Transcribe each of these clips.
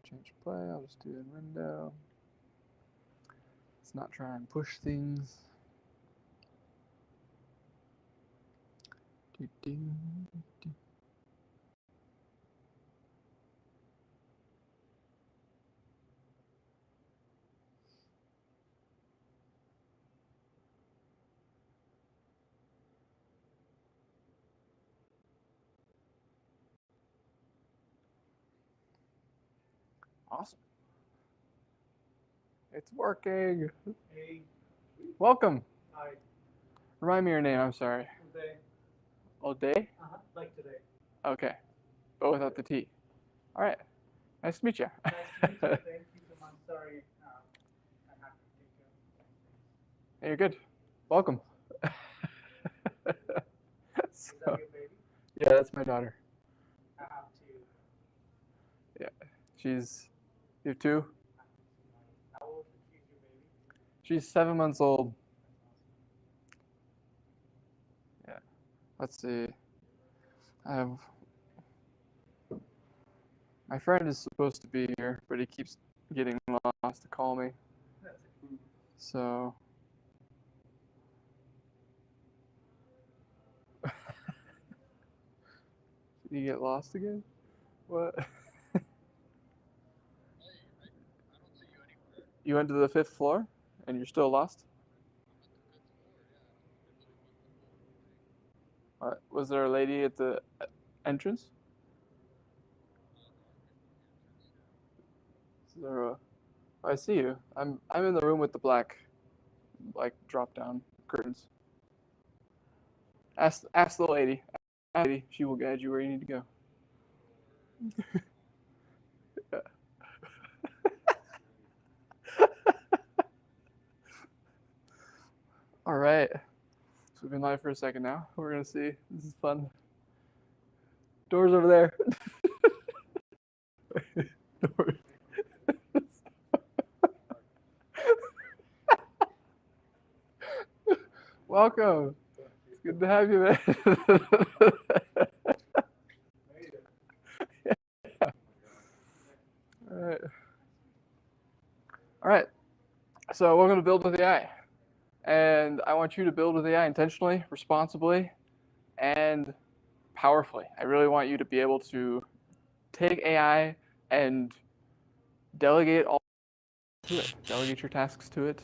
change play. I'll just do in window. Let's not try and push things. Do, do, do. Awesome. It's working. Hey. Welcome. Hi. Remind me your name, I'm sorry. Today. O'Day? Like today. Okay. But without the T. All right. Nice to meet you. Nice to meet you. Thank you so much. Sorry. I have to take care. Hey, you're good. Welcome. Is that your baby? Yeah, that's my daughter. I have two. Yeah. You have two? How old is your baby? She's 7 months old. Yeah. Let's see. My friend is supposed to be here, but he keeps getting lost to call me. So. Did you get lost again? What? You went to the 5th floor and you're still lost? Was there a lady at the entrance? Is there a... I see you. I'm in the room with the black, like, drop down curtains. Ask the lady. Ask the lady. She will guide you where you need to go. All right. So we've been live for a second now. We're gonna see. This is fun. Doors over there. Doors. Welcome. It's good to have you, man. Yeah. All right. So we're going to build with AI. And I want you to build with AI intentionally, responsibly, and powerfully. I really want you to be able to take AI and delegate all to it. Delegate your tasks to it.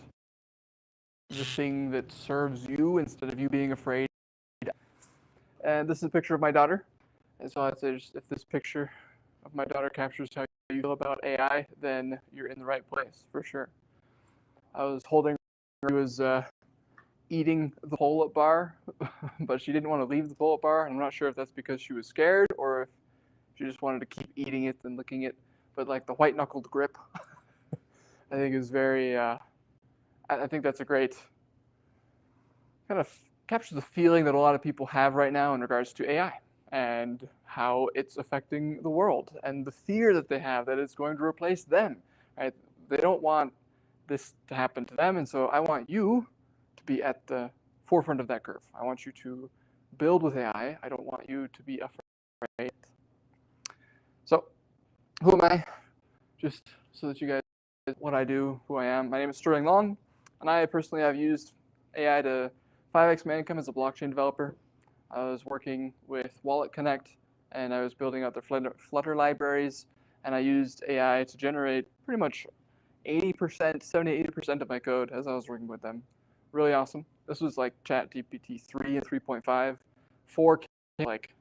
The thing that serves you instead of you being afraid. And this is a picture of my daughter. And so I'd say just if this picture of my daughter captures how you feel about AI, then you're in the right place for sure. I was holding her, she was eating the pull-up bar, but she didn't want to leave the pull-up bar. I'm not sure if that's because she was scared or if she just wanted to keep eating it and licking it. But like the white-knuckled grip, I think is very, I think that's a great, kind of captures the feeling that a lot of people have right now in regards to AI and how it's affecting the world and the fear that they have that it's going to replace them, right? They don't want this to happen to them, and so I want you to be at the forefront of that curve. I want you to build with AI. I don't want you to be afraid. So, who am I? Just so that you guys know what I do, who I am. My name is Sterling Long, and I personally have used AI to 5x my income as a blockchain developer. I was working with Wallet Connect, and I was building out their Flutter libraries, and I used AI to generate pretty much 70-80% of my code as I was working with them. Really awesome. This was like ChatGPT 3 and 3.5. 4, like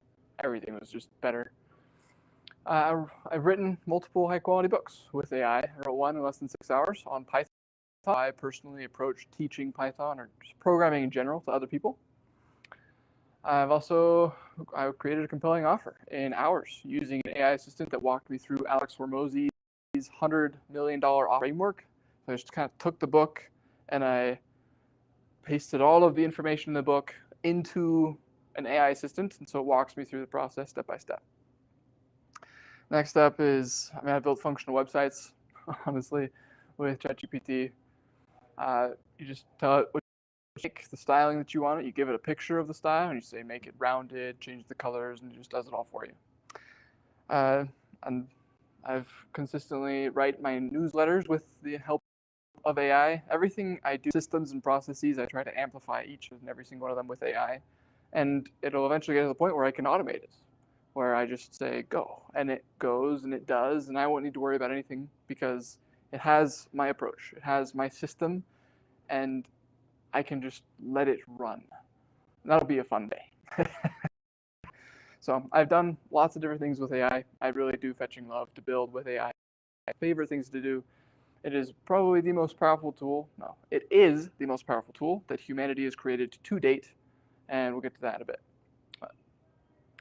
everything was just better. I've written multiple high-quality books with AI. I wrote one in less than 6 hours on Python. I personally approach teaching Python or just programming in general to other people. I created a compelling offer in hours using an AI assistant that walked me through Alex Hormozi's $100 million framework. So I just kind of took the book and I pasted all of the information in the book into an AI assistant, and so it walks me through the process step by step. Next up is, I built functional websites, honestly, with ChatGPT. You just tell it what you make, the styling that you want it. You give it a picture of the style, and you say make it rounded, change the colors, and it just does it all for you. And I've consistently write my newsletters with the help of AI. Everything I do, systems and processes, I try to amplify each and every single one of them with AI. And it'll eventually get to the point where I can automate it, where I just say go, and it goes and it does, and I won't need to worry about anything because it has my approach, it has my system, and I can just let it run. And that'll be a fun day. So I've done lots of different things with AI. I really do fetching love to build with AI. My favorite things to do. It is probably the most powerful tool. No, it is the most powerful tool that humanity has created to date, and we'll get to that in a bit.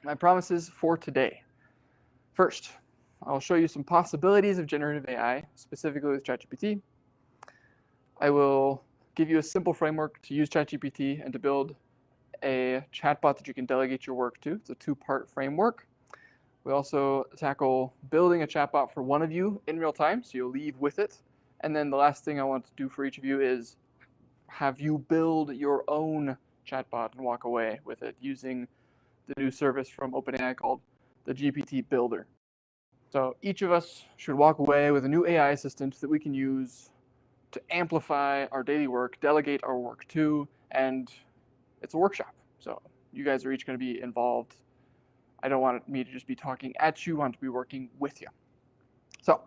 My promises for today. First, I'll show you some possibilities of generative AI, specifically with ChatGPT. I will give you a simple framework to use ChatGPT and to build a chatbot that you can delegate your work to. It's a two-part framework. We also tackle building a chatbot for one of you in real time, so you'll leave with it. And then the last thing I want to do for each of you is have you build your own chatbot and walk away with it using the new service from OpenAI called the GPT Builder. So each of us should walk away with a new AI assistant that we can use to amplify our daily work, delegate our work to, and it's a workshop. So you guys are each going to be involved. I don't want me to just be talking at you, I want to be working with you. So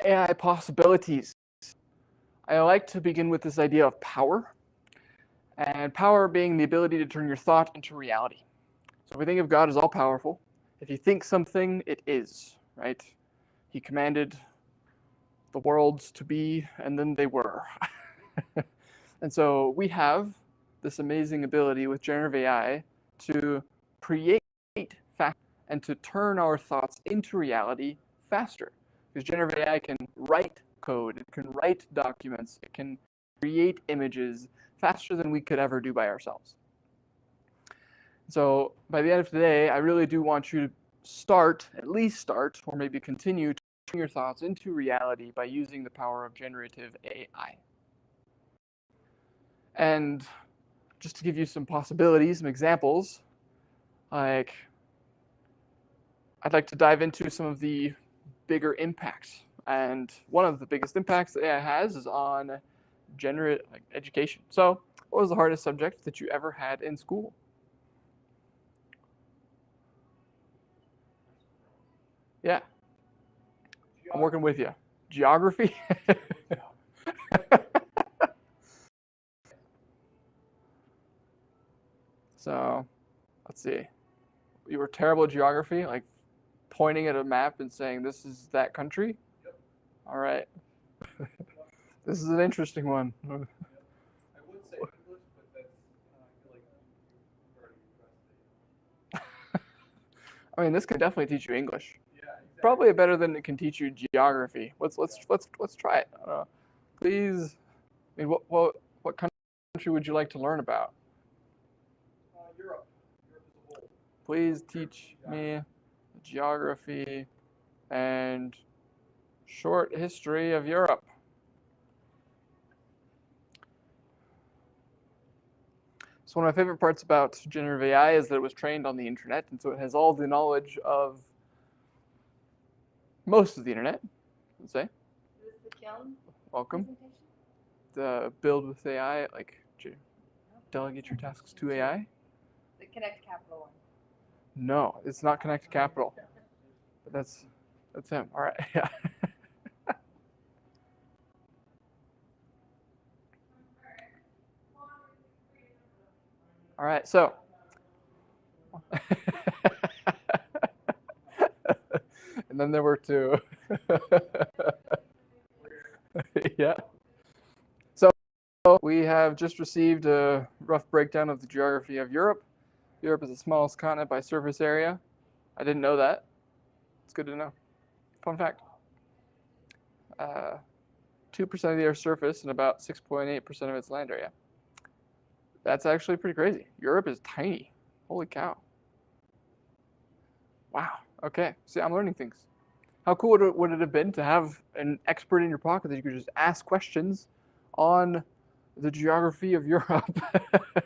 AI possibilities. I like to begin with this idea of power, and power being the ability to turn your thought into reality. So if we think of God as all powerful, if you think something, it is, right? He commanded the worlds to be, and then they were. And so we have this amazing ability with generative AI to create fast and to turn our thoughts into reality faster. Because generative AI can write code, it can write documents, it can create images faster than we could ever do by ourselves. So by the end of today, I really do want you to at least start, or maybe continue to turn your thoughts into reality by using the power of generative AI. And just to give you some possibilities, some examples, like I'd like to dive into some of the bigger impacts. And one of the biggest impacts that AI has is on education. So what was the hardest subject that you ever had in school? Yeah. I'm working with you. Geography? So let's see. You were terrible at geography, like pointing at a map and saying, this is that country? Yep. All right. This is an interesting one. I would say English, but that's, I feel like you've already addressed it. I mean, this can definitely teach you English. Yeah, exactly. Probably better than it can teach you geography. Let's try it. Please. I mean, what country would you like to learn about? Europe. Europe as a whole. Please teach me geography and short history of Europe. So one of my favorite parts about generative AI is that it was trained on the internet, and so it has all the knowledge of most of the internet, let's say. Is this the Kiln Welcome. presentation? The build with AI, like delegate your tasks to AI. The Connect Capital one. No, it's not Connect Capital. But that's him. All right. Yeah. All right. So. And then there were two. Yeah. So we have just received a rough breakdown of the geography of Europe. Europe is the smallest continent by surface area. I didn't know that. It's good to know. Fun fact. 2% of the Earth's surface and about 6.8% of its land area. That's actually pretty crazy. Europe is tiny. Holy cow. Wow. Okay. See, I'm learning things. How cool would it have been to have an expert in your pocket that you could just ask questions on the geography of Europe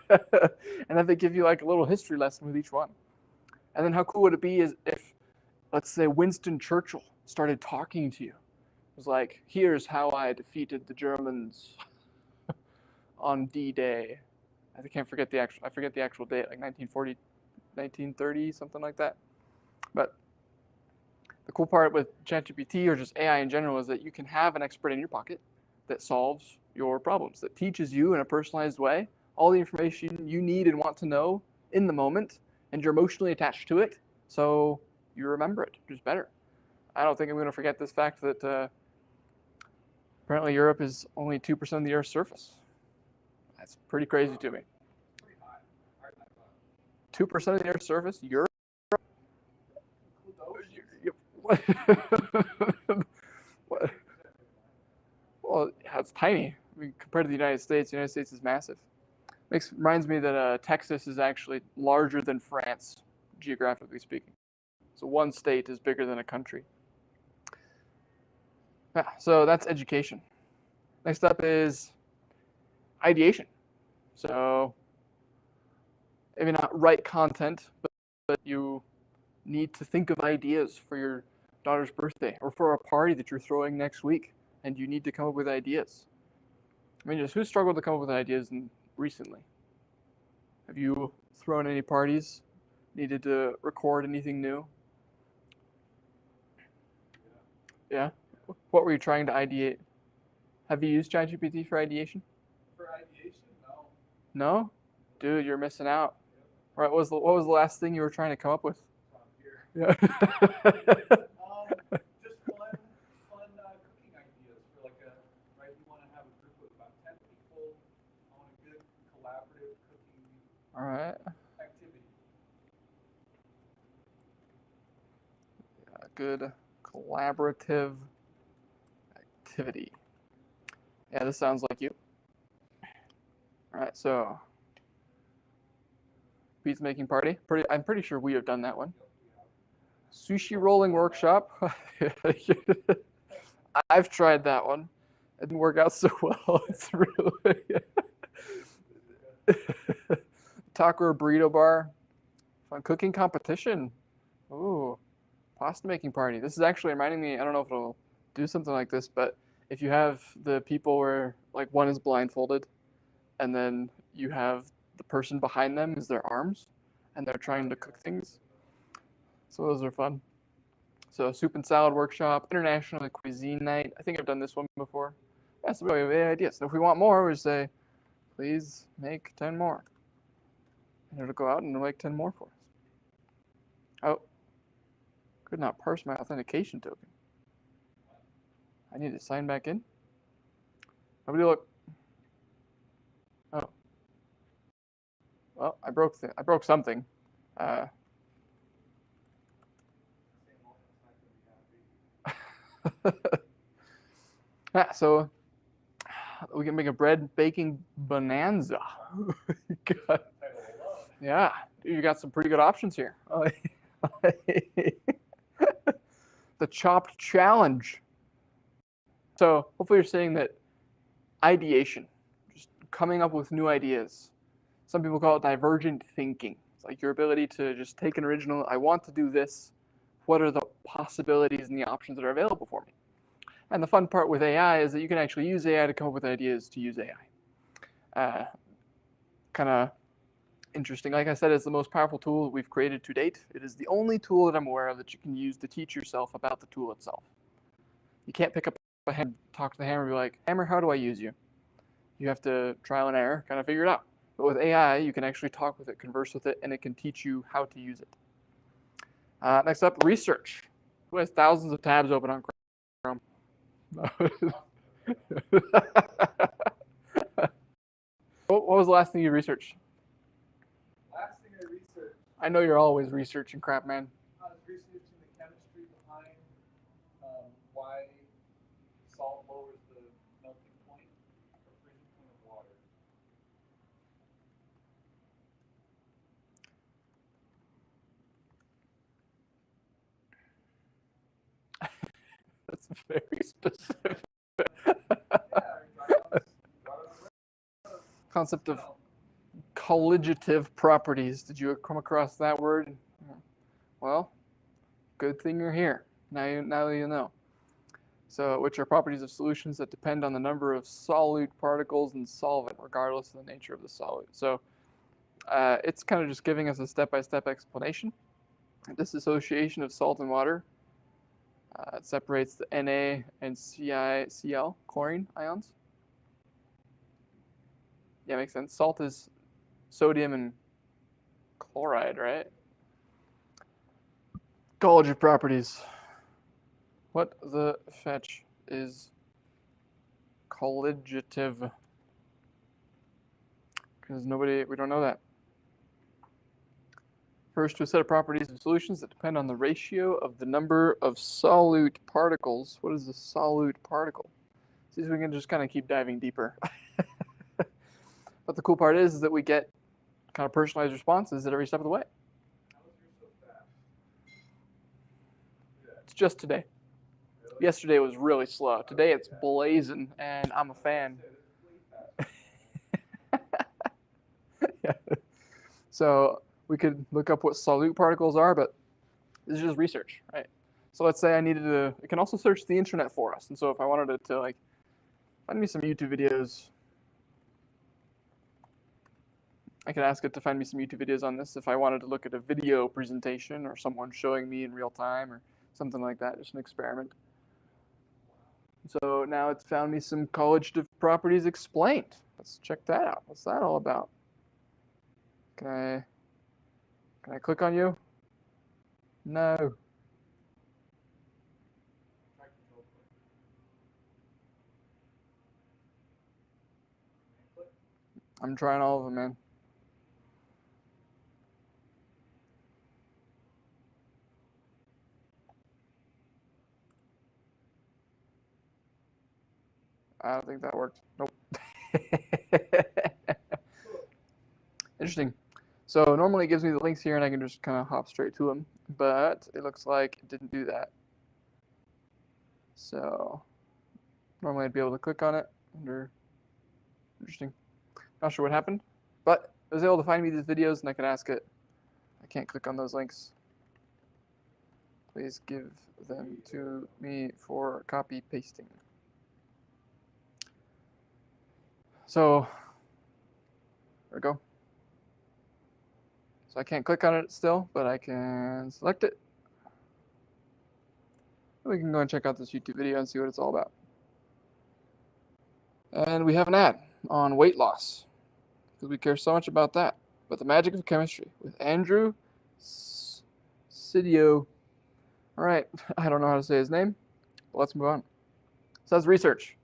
and then they give you like a little history lesson with each one? And then how cool would it be if, let's say, Winston Churchill started talking to you. It was like, here's how I defeated the Germans on D-Day. I forget the actual date, like 1940, 1930, something like that. But the cool part with ChatGPT or just AI in general is that you can have an expert in your pocket that solves your problems, that teaches you in a personalized way all the information you need and want to know in the moment, and you're emotionally attached to it, so you remember it just better. I don't think I'm going to forget this fact that apparently Europe is only 2% of the Earth's surface. That's pretty crazy to me. 2% of the Earth's surface, Europe? Well, yeah, it's tiny. I mean, compared to the United States is massive. Reminds me that Texas is actually larger than France, geographically speaking. So one state is bigger than a country. Yeah, so that's education. Next up is ideation. So maybe not write content, but you need to think of ideas for your daughter's birthday or for a party that you're throwing next week, and you need to come up with ideas. I mean, just who struggled to come up with ideas recently? Have you thrown any parties? Needed to record anything new? Yeah? What were you trying to ideate? Have you used ChatGPT for ideation? For ideation, no. No? Dude, you're missing out. Right, what was the last thing you were trying to come up with? Here. Yeah. Just fun cooking ideas for right, you want to have a group of about 10 people on a good collaborative cooking All right. activity. A good collaborative activity. Yeah, this sounds like you. All right, so pizza making party. I'm pretty sure we have done that one. Sushi rolling workshop. I've tried that one. It didn't work out so well. It's really taco or burrito bar. Fun cooking competition. Ooh, pasta making party. This is actually reminding me. I don't know if it'll do something like this, but if you have the people where like one is blindfolded, and then you have the person behind them is their arms, and they're trying to cook things. So those are fun. So soup and salad workshop, international cuisine night. I think I've done this one before. Yeah, so we have ideas. So if we want more, we say, please make 10 more. And it'll go out and it'll make 10 more for us. Oh, could not parse my authentication token. I need to sign back in. Nobody look. Oh. Well, I broke something. So we can make a bread baking bonanza. Yeah, you got some pretty good options here. The chopped challenge. So hopefully you're saying that ideation, just coming up with new ideas. Some people call it divergent thinking. It's like your ability to just take an original, I want to do this. What are the possibilities and the options that are available for me? And the fun part with AI is that you can actually use AI to come up with ideas to use AI. Kind of interesting. Like I said, it's the most powerful tool that we've created to date. It is the only tool that I'm aware of that you can use to teach yourself about the tool itself. You can't pick up a hammer, talk to the hammer, and be like, hammer, how do I use you? You have to trial and error, kind of figure it out. But with AI, you can actually talk with it, converse with it, and it can teach you how to use it. Next up, research. Who has thousands of tabs open on Chrome? What was the last thing you researched? Last thing I researched. I know you're always researching crap, man. I was researching the chemistry behind why salt lowers the melting point or freezing point of water. That's very specific. Concept of colligative properties. Did you come across that word? Well, good thing you're here. Now you know. So, which are properties of solutions that depend on the number of solute particles in solvent, regardless of the nature of the solute. So, it's kind of just giving us a step-by-step explanation. Dissociation of salt and water. It separates the Na and CiCl, chlorine ions. Yeah, makes sense. Salt is sodium and chloride, right? College of properties. What the fetch is colligative? Because we don't know that. Refers to a set of properties of solutions that depend on the ratio of the number of solute particles. What is a solute particle? See if we can just kind of keep diving deeper. But the cool part is that we get kind of personalized responses at every step of the way. How is yours so fast? It's just today. Really? Yesterday was really slow. Today it's blazing, and I'm a fan. Yeah. So we could look up what solute particles are, but this is just research, right? So let's say I needed to, it can also search the internet for us. And so if I wanted it to like, find me some YouTube videos, I could ask it to find me some YouTube videos on this if I wanted to look at a video presentation or someone showing me in real time or something like that, just an experiment. So now it's found me some colligative properties explained. Let's check that out. What's that all about? Can I click on you? No. I'm trying all of them, man. I don't think that worked. Nope. Interesting. So normally it gives me the links here and I can just kind of hop straight to them, but it looks like it didn't do that. So normally I'd be able to click on it under, interesting. Not sure what happened, but it was able to find me these videos and I could ask it. I can't click on those links. Please give them to me for copy pasting. So there we go. So I can't click on it still, but I can select it. We can go and check out this YouTube video and see what it's all about. And we have an ad on weight loss because we care so much about that. But the magic of chemistry with Andrew Sidio. All right, I don't know how to say his name, but let's move on. It says research.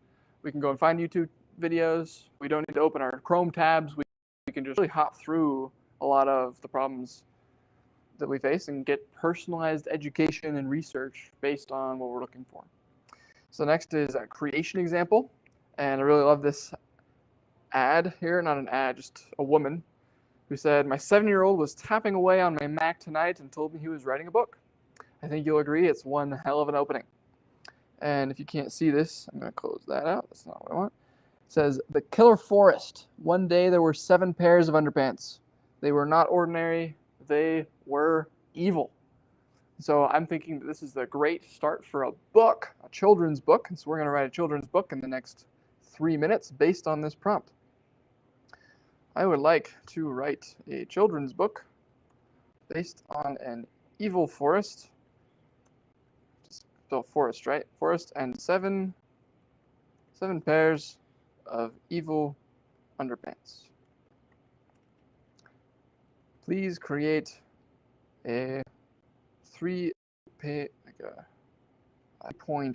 We can go and find YouTube videos. We don't need to open our Chrome tabs. We can just really hop through a lot of the problems that we face and get personalized education and research based on what we're looking for. So next is a creation example. And I really love this ad here, not an ad, just a woman who said, my 7-year-old was tapping away on my Mac tonight and told me he was writing a book. I think you'll agree it's one hell of an opening. And if you can't see this, I'm going to close that out. That's not what I want. It says, the killer forest. One day there were 7 pairs of underpants. They were not ordinary. They were evil. So I'm thinking that this is a great start for a book, a children's book. And so we're going to write a children's book in the next 3 minutes based on this prompt. I would like to write a children's book based on an evil forest. Just spell forest, right? Forest and 7 pairs of evil underpants. Please create a 3-point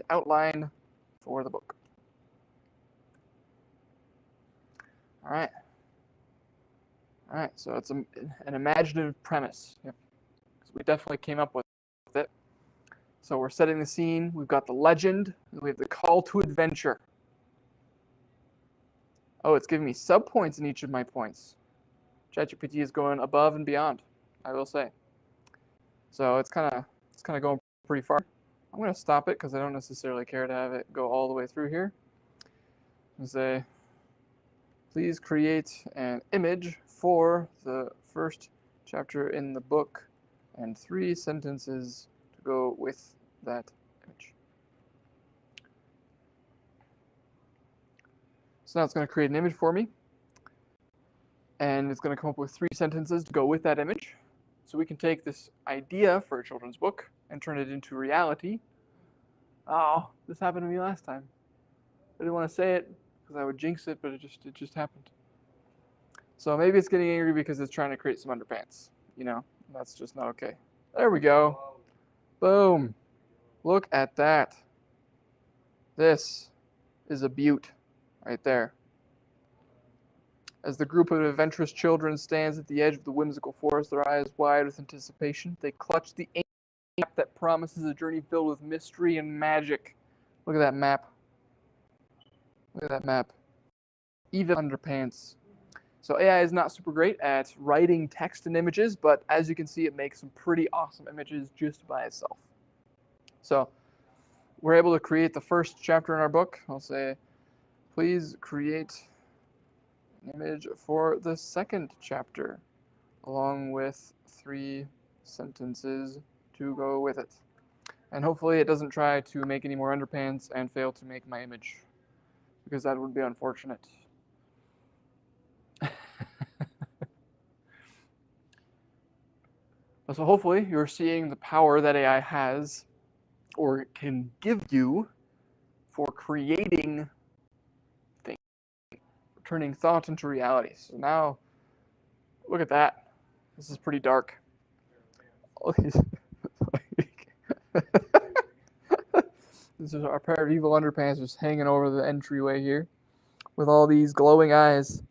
outline for the book. All right. All right, so it's an imaginative premise. Yep. We definitely came up with it. So we're setting the scene. We've got the legend. We have the call to adventure. Oh, it's giving me subpoints in each of my points. ChatGPT is going above and beyond, I will say. So it's kind of going pretty far. I'm going to stop it because I don't necessarily care to have it go all the way through here. And say, please create an image for the first chapter in the book and 3 sentences to go with that image. So now it's going to create an image for me. And it's going to come up with 3 sentences to go with that image. So we can take this idea for a children's book and turn it into reality. Oh, this happened to me last time. I didn't want to say it because I would jinx it, but it just happened. So maybe it's getting angry because it's trying to create some underpants. You know, that's just not okay. There we go. Boom. Look at that. This is a beaut right there. As the group of adventurous children stands at the edge of the whimsical forest, their eyes wide with anticipation, they clutch the ancient map that promises a journey filled with mystery and magic. Look at that map. Look at that map. Even underpants. So AI is not super great at writing text and images, but as you can see, it makes some pretty awesome images just by itself. So we're able to create the first chapter in our book. I'll say, please create an image for the second chapter, along with 3 sentences to go with it. And hopefully it doesn't try to make any more underpants and fail to make my image, because that would be unfortunate. So hopefully you're seeing the power that AI has or can give you for creating things, turning thought into reality. So now, look at that. This is pretty dark. All these, this is our pair of evil underpants just hanging over the entryway here with all these glowing eyes.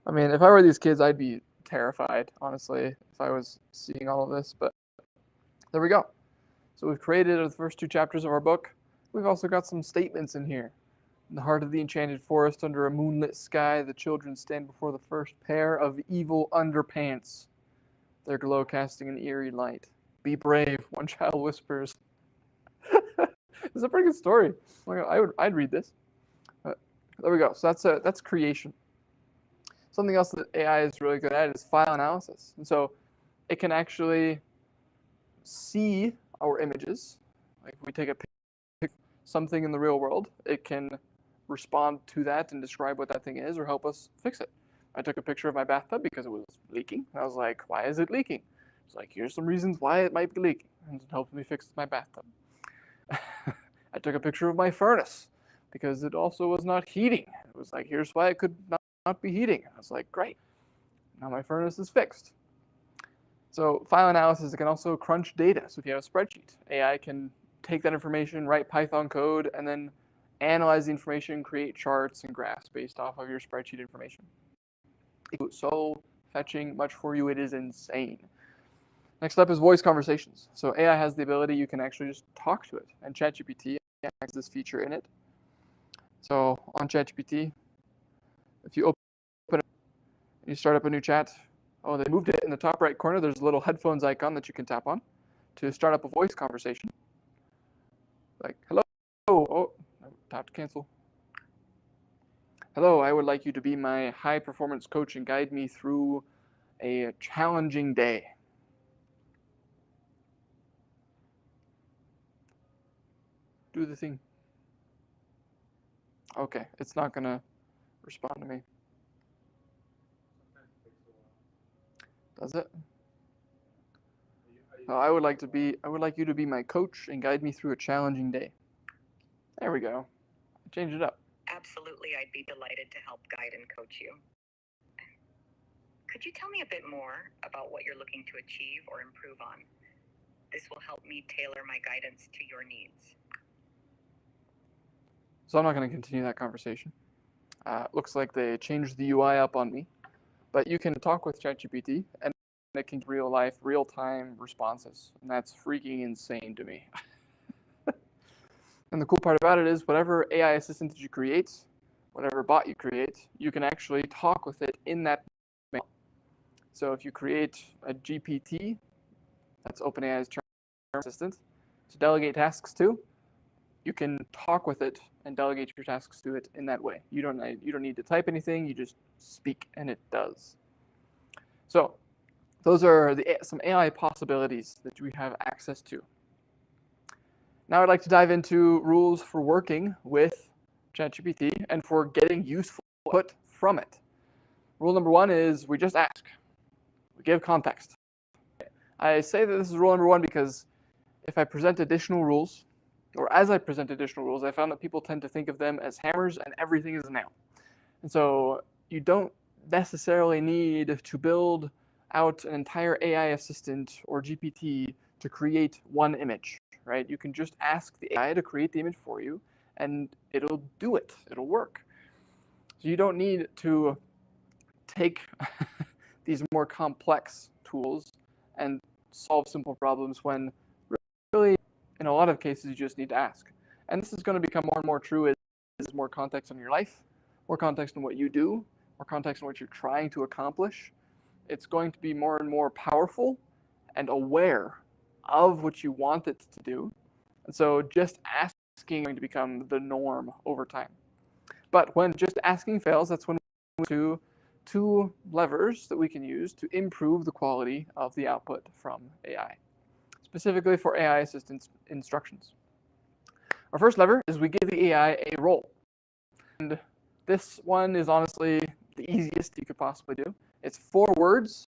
I mean, if I were these kids, I'd be terrified, honestly, if I was seeing all of this, but there we go. So we've created the first 2 chapters of our book. We've also got some statements in here. In the heart of the enchanted forest, under a moonlit sky, the children stand before the first pair of evil underpants, their glow casting an eerie light. Be brave, one child whispers. It's a pretty good story. I'd read this. There we go. So that's creation. Something else that AI is really good at is file analysis. And so it can actually see our images. Like if we take a picture of something in the real world, it can respond to that and describe what that thing is or help us fix it. I took a picture of my bathtub because it was leaking. And I was like, why is it leaking? It's like, here's some reasons why it might be leaking. And it helped me fix my bathtub. I took a picture of my furnace because it also was not heating. It was like, here's why it could not be heating. I was like, great. Now my furnace is fixed. So file analysis, it can also crunch data. So if you have a spreadsheet, AI can take that information, write Python code, and then analyze the information, create charts and graphs based off of your spreadsheet information. It's so fetching much for you, it is insane. Next up is voice conversations. So AI has the ability, you can actually just talk to it. And ChatGPT has this feature in it. So on ChatGPT, if you open it, you start up a new chat. Oh, they moved it in the top right corner. There's a little headphones icon that you can tap on to start up a voice conversation. Like, hello. Oh, tap to cancel. Hello, I would like you to be my high performance coach and guide me through a challenging day. Do the thing. Okay, it's not gonna respond to me. Does it? No, I would like you to be my coach and guide me through a challenging day. There we go. Change it up. Absolutely, I'd be delighted to help guide and coach you. Could you tell me a bit more about what you're looking to achieve or improve on? This will help me tailor my guidance to your needs. So I'm not going to continue that conversation. Looks like they changed the UI up on me. But you can talk with ChatGPT, and it can real-life, real-time responses. And that's freaking insane to me. And the cool part about it is whatever AI assistant that you create, whatever bot you create, you can actually talk with it in that mail. So if you create a GPT, that's OpenAI's term assistant, to delegate tasks to, you can talk with it and delegate your tasks to it in that way. You don't need to type anything, you just speak and it does. So those are some AI possibilities that we have access to. Now I'd like to dive into rules for working with ChatGPT and for getting useful input from it. Rule number 1 is we just ask. We give context. I say that this is rule number 1 because if I present additional rules, or as I present additional rules, I found that people tend to think of them as hammers and everything is a nail. And so you don't necessarily need to build out an entire AI assistant or GPT to create one image, right? You can just ask the AI to create the image for you, and it'll do it. It'll work. So you don't need to take these more complex tools and solve simple problems when really, in a lot of cases, you just need to ask. And this is going to become more and more true as more context on your life, more context on what you do, more context on what you're trying to accomplish. It's going to be more and more powerful and aware of what you want it to do. And so just asking is going to become the norm over time. But when just asking fails, that's when we move to 2 levers that we can use to improve the quality of the output from AI, specifically for AI assistant instructions. Our first lever is we give the AI a role. And this one is honestly the easiest you could possibly do. It's 4 words,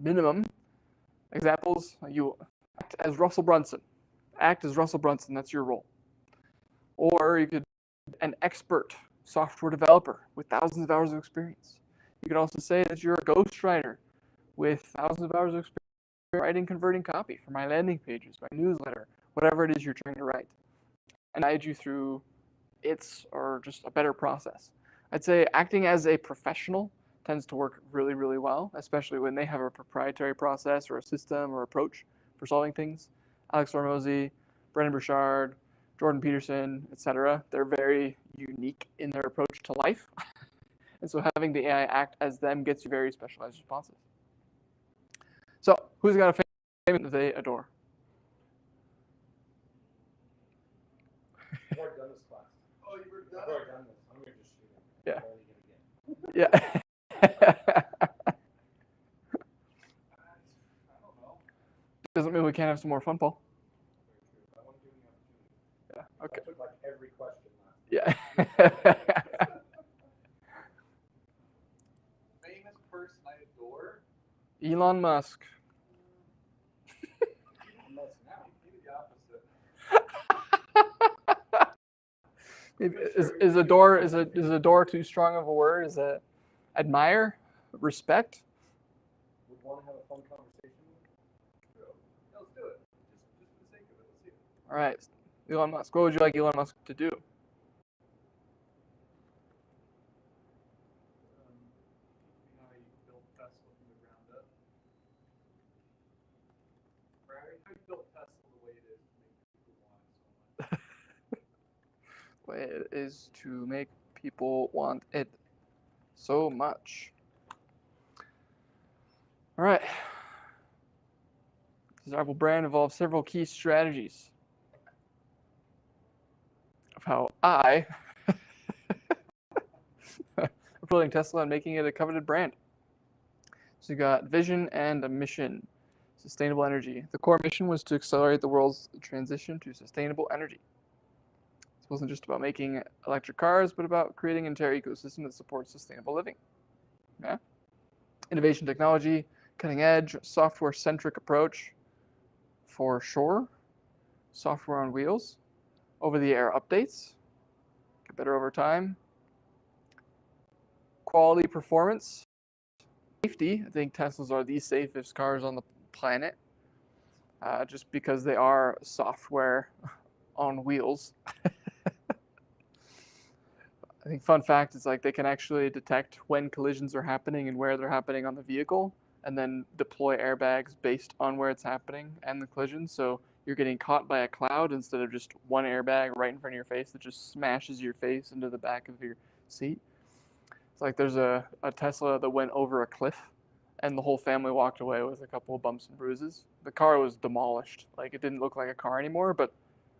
minimum. Examples, you act as Russell Brunson. Act as Russell Brunson, that's your role. Or you could be an expert software developer with thousands of hours of experience. You could also say that you're a ghostwriter with thousands of hours of experience writing converting copy for my landing pages, my newsletter, whatever it is you're trying to write, and guide you through its or just a better process. I'd say acting as a professional tends to work really, really well, especially when they have a proprietary process or a system or approach for solving things. Alex Hormozy, Brendan Burchard, Jordan Peterson, etc. They're very unique in their approach to life. And so having the AI act as them gets you very specialized responses. So who's got a famous that they adore? I've already done this class. Oh, you were done? I've already done this. I'm going to just shoot it. Yeah. Yeah. I don't know. Doesn't mean we can't have some more fun, Paul. I want to give you an opportunity. Yeah. Okay. I took like every question last. Yeah. Famous person I adore. Elon Musk. Musk now. Maybe the opposite. Maybe is adore too strong of a word? Is it admire, respect? Would want to have a fun conversation with him? Yeah, let's do it. Just for the sake of it. Let's see it. All right, Elon Musk. What would you like Elon Musk to do? How you built Tesla from the ground up. Right? How you built Tesla the way it is to make people want it so much. Way it is to make people want it so much. All right. Desirable brand involves several key strategies of how I am building Tesla and making it a coveted brand. So you got vision and a mission. Sustainable energy. The core mission was to accelerate the world's transition to sustainable energy. This wasn't just about making electric cars, but about creating an entire ecosystem that supports sustainable living. Yeah. Innovation technology, cutting edge, software-centric approach for sure. Software on wheels. Over-the-air updates. Get better over time. Quality performance. Safety. I think Teslas are the safest cars on the planet, just because they are software on wheels. I think fun fact is like they can actually detect when collisions are happening and where they're happening on the vehicle, and then deploy airbags based on where it's happening and the collision. So you're getting caught by a cloud instead of just one airbag right in front of your face that just smashes your face into the back of your seat. It's like there's a Tesla that went over a cliff and the whole family walked away with a couple of bumps and bruises. The car was demolished. Like, it didn't look like a car anymore, but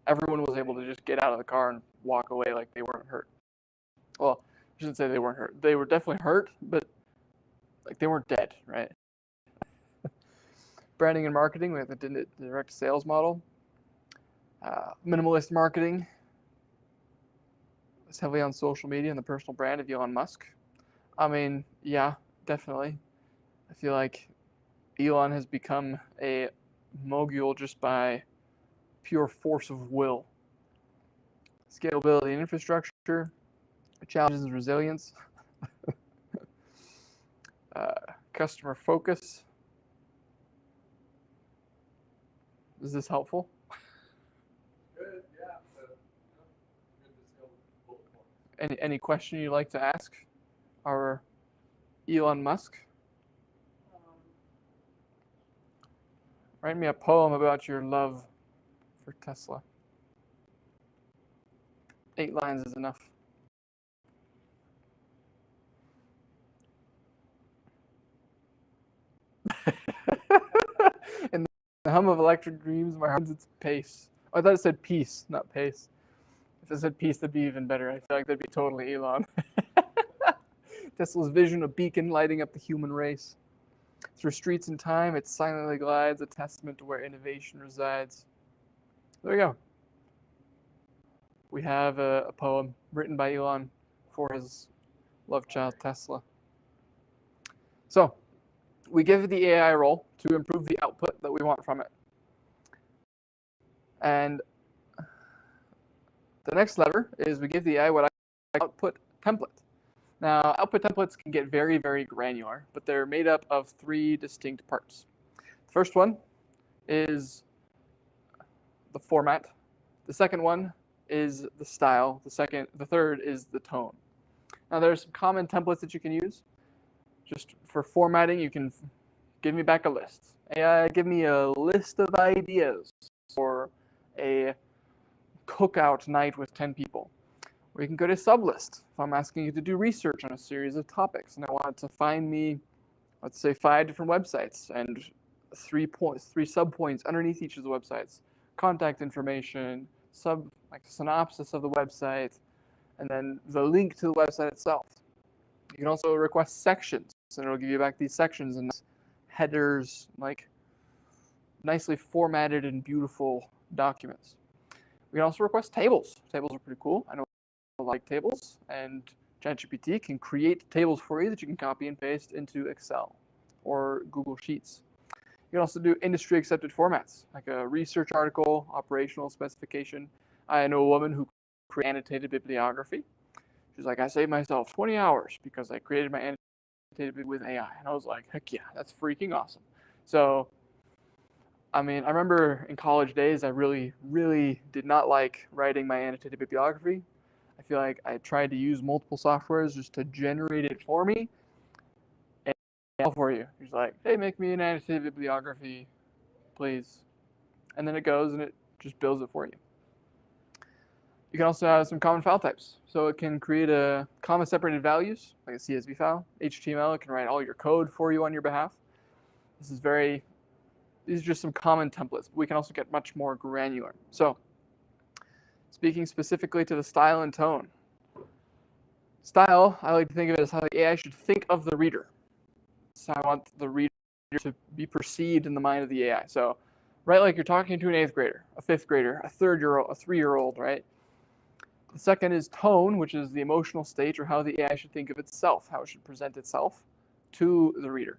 everyone was able to just get out of the car and walk away like they weren't hurt. Well, I shouldn't say they weren't hurt. They were definitely hurt, but like they weren't dead, right? Branding and marketing, we have the direct sales model. Minimalist marketing is heavily on social media and the personal brand of Elon Musk. I mean, yeah, definitely. I feel like Elon has become a mogul just by pure force of will. Scalability and infrastructure, challenges and resilience, customer focus. Is this helpful? Good, yeah. Good to go with bullet points. Any question you'd like to ask our Elon Musk? Write me a poem about your love for Tesla. 8 lines is enough. In the hum of electric dreams, my heart its pace. Oh, I thought it said peace, not pace. If it said peace, that'd be even better. I feel like that'd be totally Elon. Tesla's vision, a beacon lighting up the human race. Through streets and time, it silently glides, a testament to where innovation resides. There we go. We have a poem written by Elon for his love child, Tesla. So, we give the AI a role to improve the output that we want from it. And the next lever is we give the AI what I call output template. Now, output templates can get very, very granular, but they're made up of 3 distinct parts. The first one is the format. The second one is the style. The third is the tone. Now, there are some common templates that you can use. Just for formatting, you can give me back a list. AI, give me a list of ideas for a cookout night with 10 people. Or you can go to sublist. If I'm asking you to do research on a series of topics and I want to find me, let's say, 5 different websites and 3 subpoints underneath each of the websites, contact information, like synopsis of the website, and then the link to the website itself. You can also request sections, and it'll give you back these sections and headers, like nicely formatted and beautiful documents. We can also request tables. Tables are pretty cool. I know I like tables, and ChatGPT can create tables for you that you can copy and paste into Excel or Google Sheets. You can also do industry accepted formats, like a research article, operational specification. I know a woman who created annotated bibliography. She's like, I saved myself 20 hours because I created my annotated with AI. And I was like, heck yeah, that's freaking awesome. So, I mean, I remember in college days, I really, really did not like writing my annotated bibliography. I feel like I tried to use multiple softwares just to generate it for me. And all for you. She's like, hey, make me an annotated bibliography, please. And then it goes and it just builds it for you. You can also have some common file types. So it can create a comma separated values, like a CSV file. HTML, it can write all your code for you on your behalf. These are just some common templates. We can also get much more granular. So, speaking specifically to the style and tone. Style, I like to think of it as how the AI should think of the reader. So I want the reader to be perceived in the mind of the AI. So, write like you're talking to an 8th grader, a 5th grader, a 3-year-old, right? The second is tone, which is the emotional state or how the AI should think of itself, how it should present itself to the reader.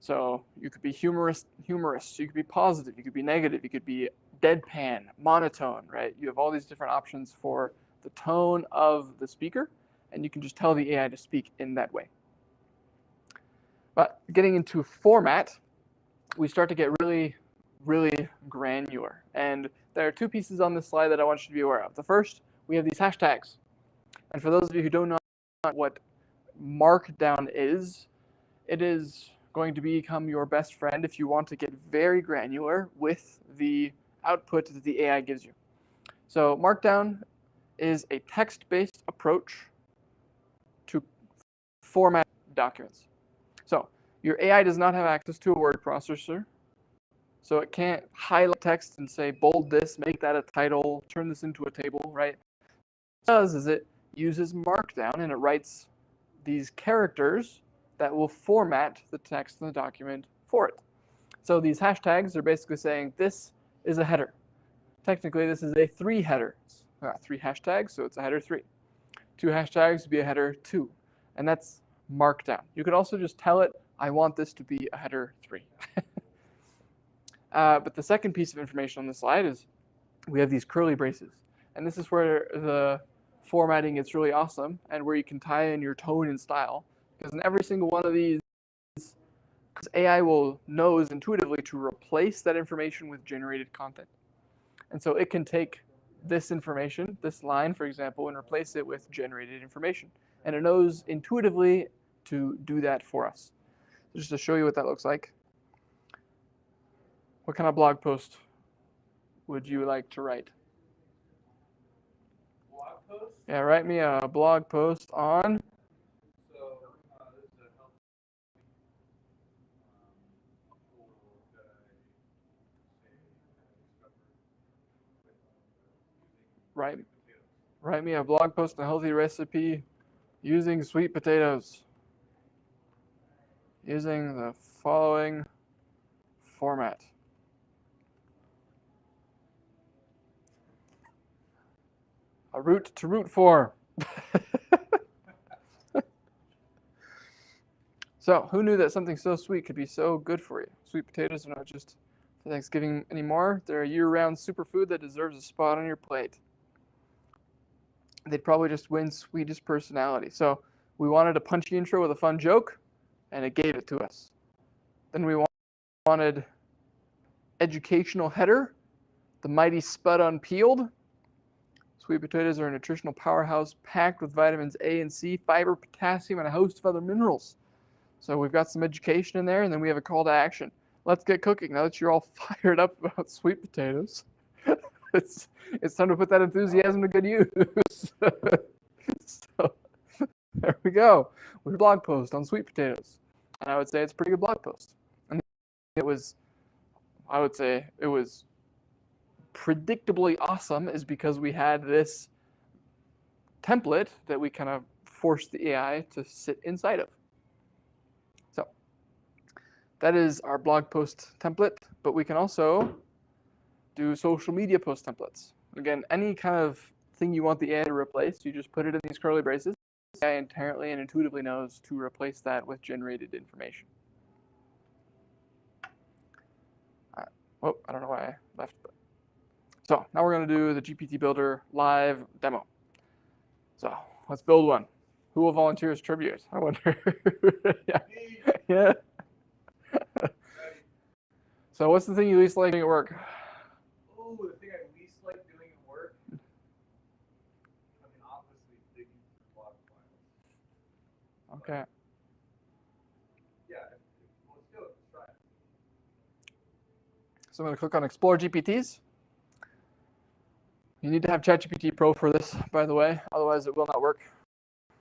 So you could be humorous, you could be positive, you could be negative, you could be deadpan, monotone, right? You have all these different options for the tone of the speaker, and you can just tell the AI to speak in that way. But getting into format, we start to get really, really granular. And there are 2 pieces on this slide that I want you to be aware of. The first, we have these hashtags. And for those of you who don't know what Markdown is, it is going to become your best friend if you want to get very granular with the output that the AI gives you. So Markdown is a text-based approach to format documents. So your AI does not have access to a word processor, so it can't highlight text and say, bold this, make that a title, turn this into a table, right? What it does is it uses Markdown and it writes these characters that will format the text in the document for it. So these hashtags are basically saying this is a header, technically this is a 3 header. 3 hashtags, so it's a header 3. 2 hashtags would be a header 2. And that's markdown. You could also just tell it, I want this to be a header 3. But the second piece of information on this slide is we have these curly braces. And this is where the formatting gets really awesome and where you can tie in your tone and style. Because in every single one of these, AI knows intuitively to replace that information with generated content. And so it can take this information, this line, for example, and replace it with generated information. And it knows intuitively to do that for us. So just to show you what that looks like, what kind of blog post would you like to write? Blog post? Yeah, write me a blog post on. So, this is a help. Write me a blog post on a healthy recipe using sweet potatoes. Using the following format. A root to root for. So, who knew that something so sweet could be so good for you? Sweet potatoes are not just for Thanksgiving anymore. They're a year-round superfood that deserves a spot on your plate. They'd probably just win sweetest personality. So, we wanted a punchy intro with a fun joke, and it gave it to us. Then we wanted educational header, the mighty spud unpeeled. Sweet potatoes are a nutritional powerhouse packed with vitamins A and C, fiber, potassium, and a host of other minerals. So we've got some education in there, and then we have a call to action. Let's get cooking. Now that you're all fired up about sweet potatoes, it's time to put that enthusiasm to good use. So there we go. We blog post on sweet potatoes. And I would say it's a pretty good blog post. And I would say it was predictably awesome is because we had this template that we kind of forced the AI to sit inside of. So that is our blog post template, but we can also do social media post templates. Again, any kind of thing you want the AI to replace, you just put it in these curly braces. The AI inherently and intuitively knows to replace that with generated information. Oh, I don't know why I left. But. So now we're going to do the GPT Builder live demo. So let's build one. Who will volunteer as tribute? I wonder. Yeah. So what's the thing you least like doing at work? Oh, the thing I least like doing at work? I mean, obviously digging through log files. Okay. Yeah, let's do it. Let's try it. So I'm going to click on Explore GPTs. You need to have ChatGPT Pro for this, by the way. Otherwise, it will not work.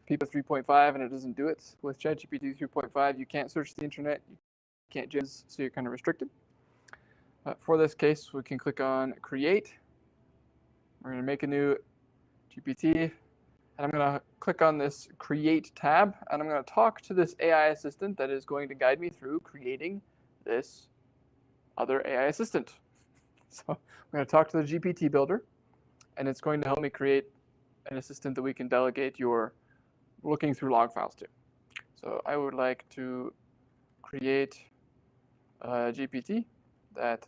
People 3.5 and it doesn't do it. With ChatGPT 3.5, you can't search the internet. You can't jizz, so you're kind of restricted. For this case, we can click on Create. We're going to make a new GPT. And I'm going to click on this Create tab. And I'm going to talk to this AI assistant that is going to guide me through creating this other AI assistant. So I'm going to talk to the GPT builder. And it's going to help me create an assistant that we can delegate your looking through log files to. So I would like to create a GPT that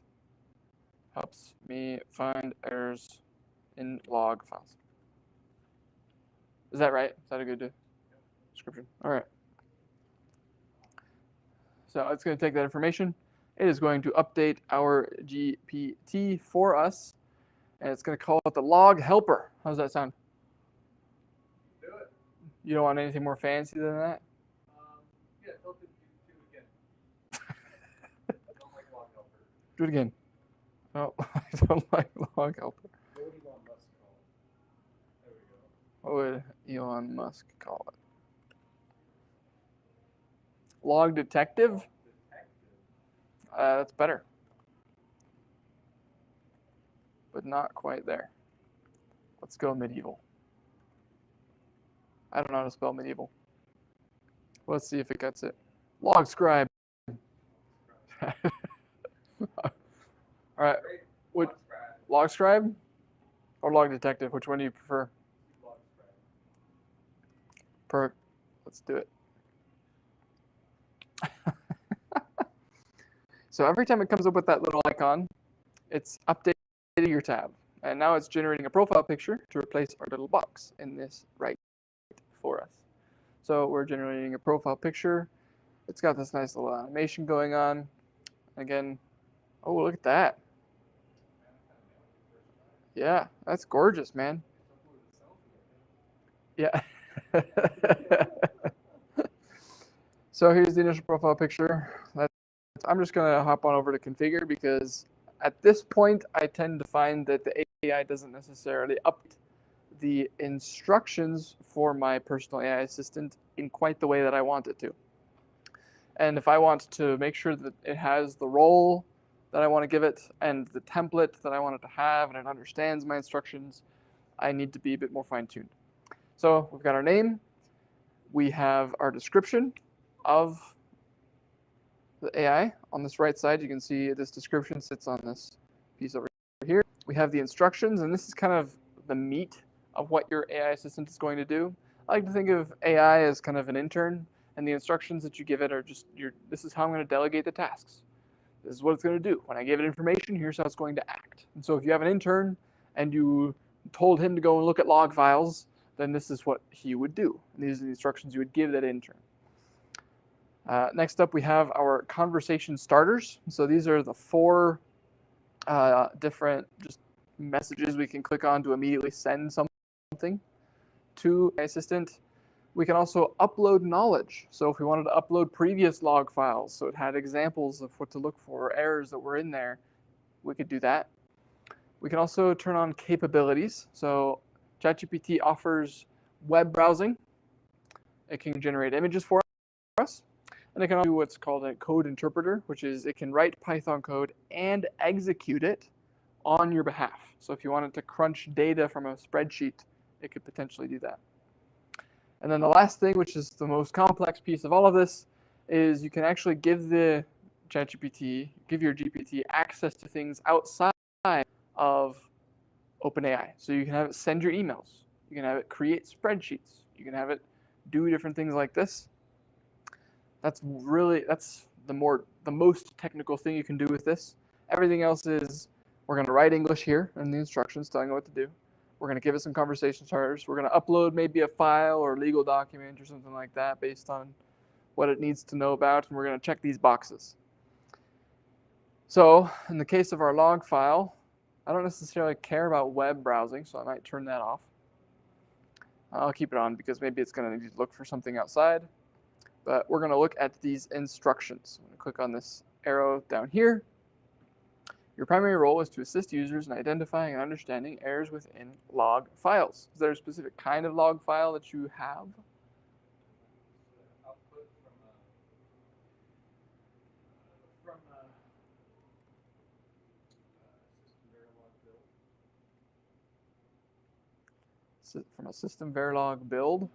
helps me find errors in log files. Is that right? Is that a good description? All right. So it's going to take that information. It is going to update our GPT for us. And it's going to call it the log helper. How does that sound? Do it. You don't want anything more fancy than that? Yeah, tell it to do it again. I don't like log helper. Do it again. Oh, I don't like log helper. What would Elon Musk call it? There we go. What would Elon Musk call it? Log detective? That's better. But not quite there. Let's go medieval. I don't know how to spell medieval. Let's see if it gets it. Log scribe. All right. Log scribe or log detective? Which one do you prefer? Log scribe. Perfect. Let's do it. So every time it comes up with that little icon, it's updating your tab. And now it's generating a profile picture to replace our little box in this right for us. So we're generating a profile picture. It's got this nice little animation going on. Again, oh, look at that. Yeah, that's gorgeous, man. Yeah. So here's the initial profile picture. I'm just going to hop on over to configure because at this point, I tend to find that the AI doesn't necessarily update the instructions for my personal AI assistant in quite the way that I want it to. And if I want to make sure that it has the role that I want to give it and the template that I want it to have and it understands my instructions, I need to be a bit more fine-tuned. So we've got our name. We have our description of the AI. On this right side, you can see this description sits on this piece over here. We have the instructions, and this is kind of the meat of what your AI assistant is going to do. I like to think of AI as kind of an intern, and the instructions that you give it are just, this is how I'm going to delegate the tasks. This is what it's going to do. When I give it information, here's how it's going to act. And so if you have an intern and you told him to go and look at log files, then this is what he would do. And these are the instructions you would give that intern. Next up, we have our conversation starters. So these are the 4 different just messages we can click on to immediately send something to an assistant. We can also upload knowledge. So if we wanted to upload previous log files, so it had examples of what to look for, errors that were in there, we could do that. We can also turn on capabilities. So ChatGPT offers web browsing. It can generate images for us. And it can do what's called a code interpreter, which is it can write Python code and execute it on your behalf. So if you wanted to crunch data from a spreadsheet, it could potentially do that. And then the last thing, which is the most complex piece of all of this, is you can actually give the ChatGPT, give your GPT access to things outside of OpenAI. So you can have it send your emails. You can have it create spreadsheets. You can have it do different things like this. That's the most technical thing you can do with this. Everything else is we're going to write English here in the instructions telling it what to do. We're going to give it some conversation starters. We're going to upload maybe a file or a legal document or something like that based on what it needs to know about, and we're going to check these boxes. So in the case of our log file, I don't necessarily care about web browsing, so I might turn that off. I'll keep it on because maybe it's going to need to look for something outside. But we're going to look at these instructions. I'm going to click on this arrow down here. Your primary role is to assist users in identifying and understanding errors within log files. Is there a specific kind of log file that you have? Output from From a system Verilog build.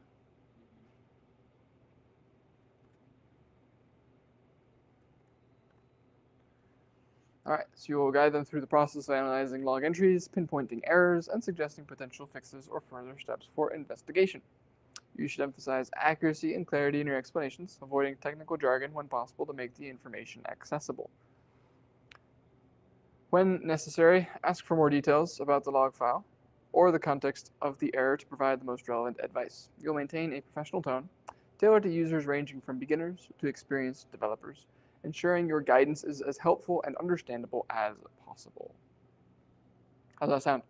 All right, so you will guide them through the process of analyzing log entries, pinpointing errors, and suggesting potential fixes or further steps for investigation. You should emphasize accuracy and clarity in your explanations, avoiding technical jargon when possible to make the information accessible. When necessary, ask for more details about the log file or the context of the error to provide the most relevant advice. You'll maintain a professional tone, tailored to users ranging from beginners to experienced developers, ensuring your guidance is as helpful and understandable as possible. How's that sound?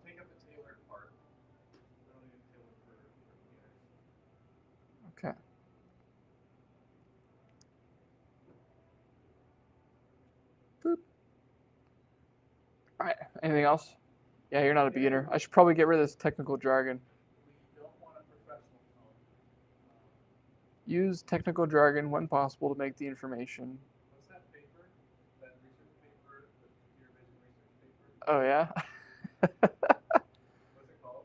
take up the tailored part. We don't need tailored for beginners. Okay. Boop. All right, anything else? Yeah, you're not a beginner. I should probably get rid of this technical jargon. We don't want a professional tone. Use technical jargon when possible to make the information. What's that paper? That research paper, the computer vision research paper? Oh, yeah? What's it called?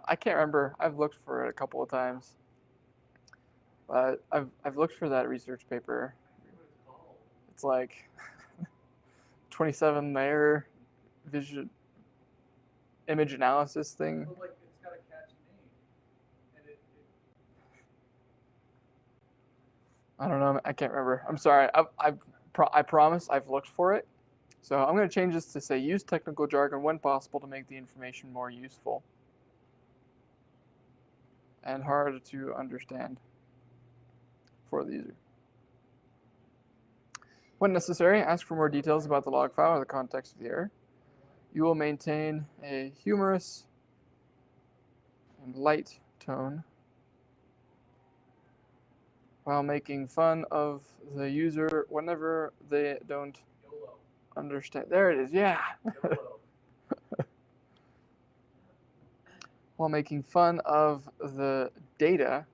I can't remember. I've looked for it a couple of times. But I've looked for that research paper. I forget what it's called. It's like 27 layer vision image analysis thing. But like, it's got a catchy name, and I don't know. I can't remember. I'm sorry. I promise I've looked for it. So I'm going to change this to say use technical jargon when possible to make the information more useful and harder to understand for the user. When necessary, ask for more details about the log file or the context of the error. You will maintain a humorous and light tone while making fun of the user whenever they don't YOLO. understand. There it is. Yeah. YOLO. While making fun of the data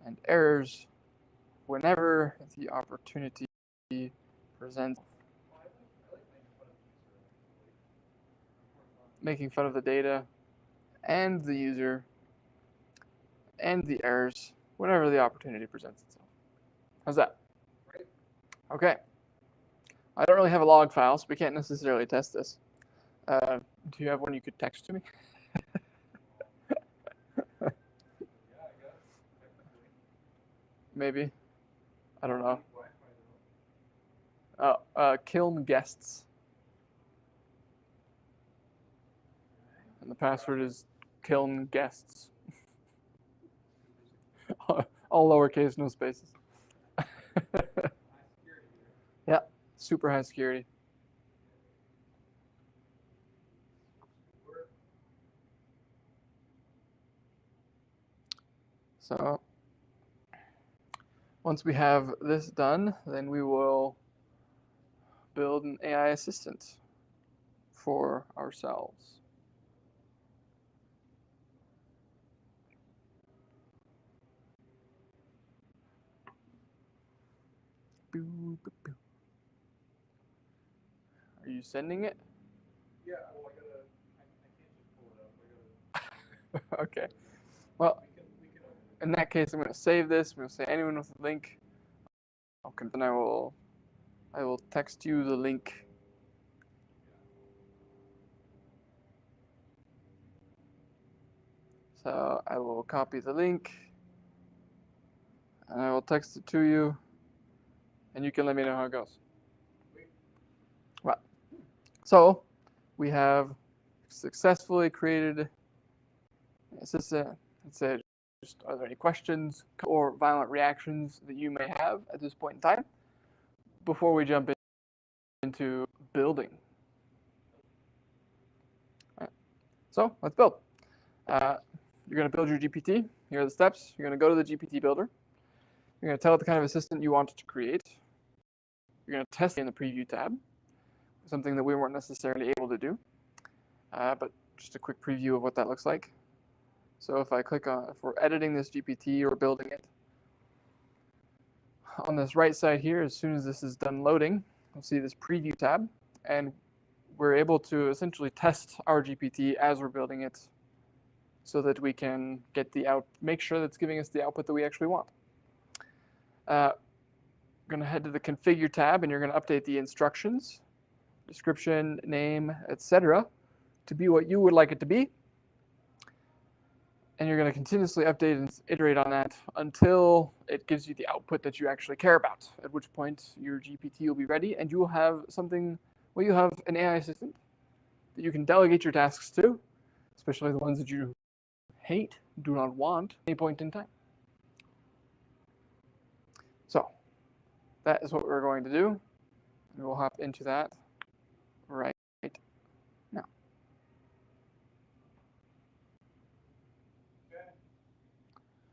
and errors whenever the opportunity presents. Making fun of the data and the user and the errors whenever the opportunity presents itself. How's that? Right. Okay. I don't really have a log file, so we can't necessarily test this. Do you have one you could text to me? Yeah, I guess, technically. Maybe. I don't know. Wi-Fi though. Kiln guests. And the password is kiln guests. All lowercase, no spaces. High security here. Yeah, super high security. So once we have this done, then we will build an AI assistant for ourselves. Boo, boo, boo. Are you sending it? Yeah, well, I can't just pull it up. Okay. Well, We can open it. in that case, I'm going to save this. I'm going to say anyone with a link. Okay, then I will text you the link. So I will copy the link and I will text it to you, and you can let me know how it goes. Right. So we have successfully created an assistant. Let's say, are there any questions or violent reactions that you may have at this point in time before we jump into building? All right. So let's build. You're going to build your GPT. Here are the steps. You're going to go to the GPT builder. You're going to tell it the kind of assistant you want it to create. You're going to test it in the preview tab, something that we weren't necessarily able to do, but just a quick preview of what that looks like. So if I click on, if we're editing this GPT or building it, on this right side here, as soon as this is done loading, you'll see this preview tab, and we're able to essentially test our GPT as we're building it so that we can get make sure that it's giving us the output that we actually want. We're going to head to the configure tab, and you're going to update the instructions, description, name, etc., to be what you would like it to be. And you're going to continuously update and iterate on that until it gives you the output that you actually care about, at which point your GPT will be ready and you will have something, well, you have an AI assistant that you can delegate your tasks to, especially the ones that you hate, do not want, at any point in time. So that is what we're going to do. And we'll hop into that right now. Okay.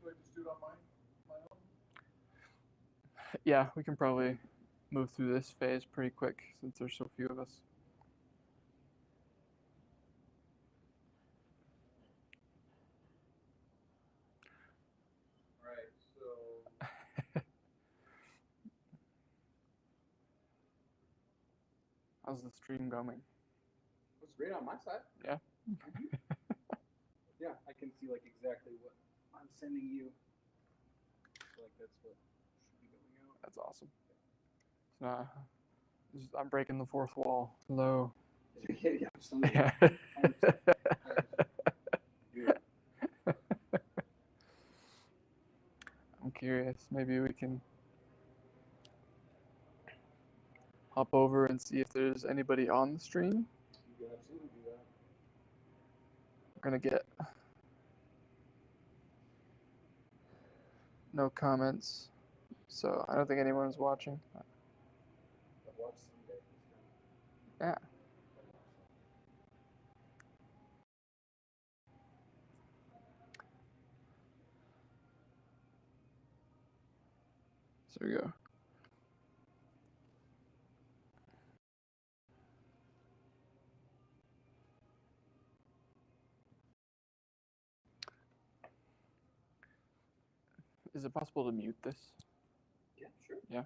Do I just do it on my own? Yeah, we can probably move through this phase pretty quick since there's so few of us. All right, so How's the stream going? Looks great on my side. Yeah. Yeah, I can see like exactly what I'm sending you. Like that's what should be going out. That's awesome. So I'm breaking the fourth wall. Hello. Yeah, absolutely. Yeah. 100%. Dude, I'm curious. Maybe we can hop over and see if there's anybody on the stream. you can absolutely do that. We're gonna get no comments, so I don't think anyone's watching. I've watched some days. Yeah. So there we go. Is it possible to mute this? Yeah, sure. Yeah.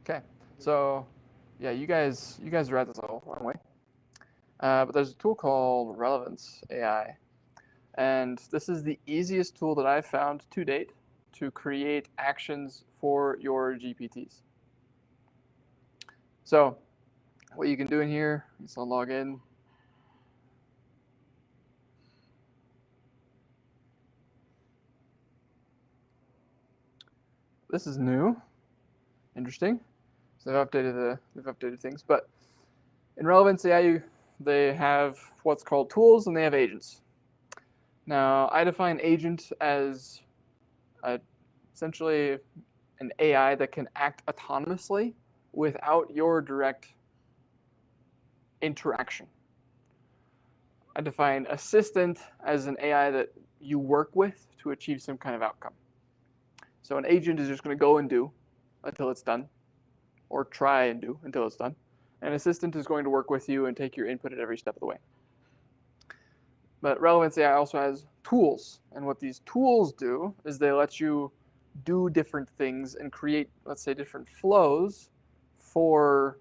Okay, so yeah, you guys are at this a long way. But there's a tool called Relevance AI, and this is the easiest tool that I've found to date to create actions for your GPTs. So what you can do in here is I'll log in. This is new, interesting. So they've updated things, but in Relevance AI, they have what's called tools and they have agents. Now, I define agent as essentially an AI that can act autonomously without your direct interaction. I define assistant as an AI that you work with to achieve some kind of outcome. So an agent is just going to go and do until it's done, or try and do until it's done. An assistant is going to work with you and take your input at every step of the way. But Relevance AI also has tools, and what these tools do is they let you do different things and create, let's say, different flows for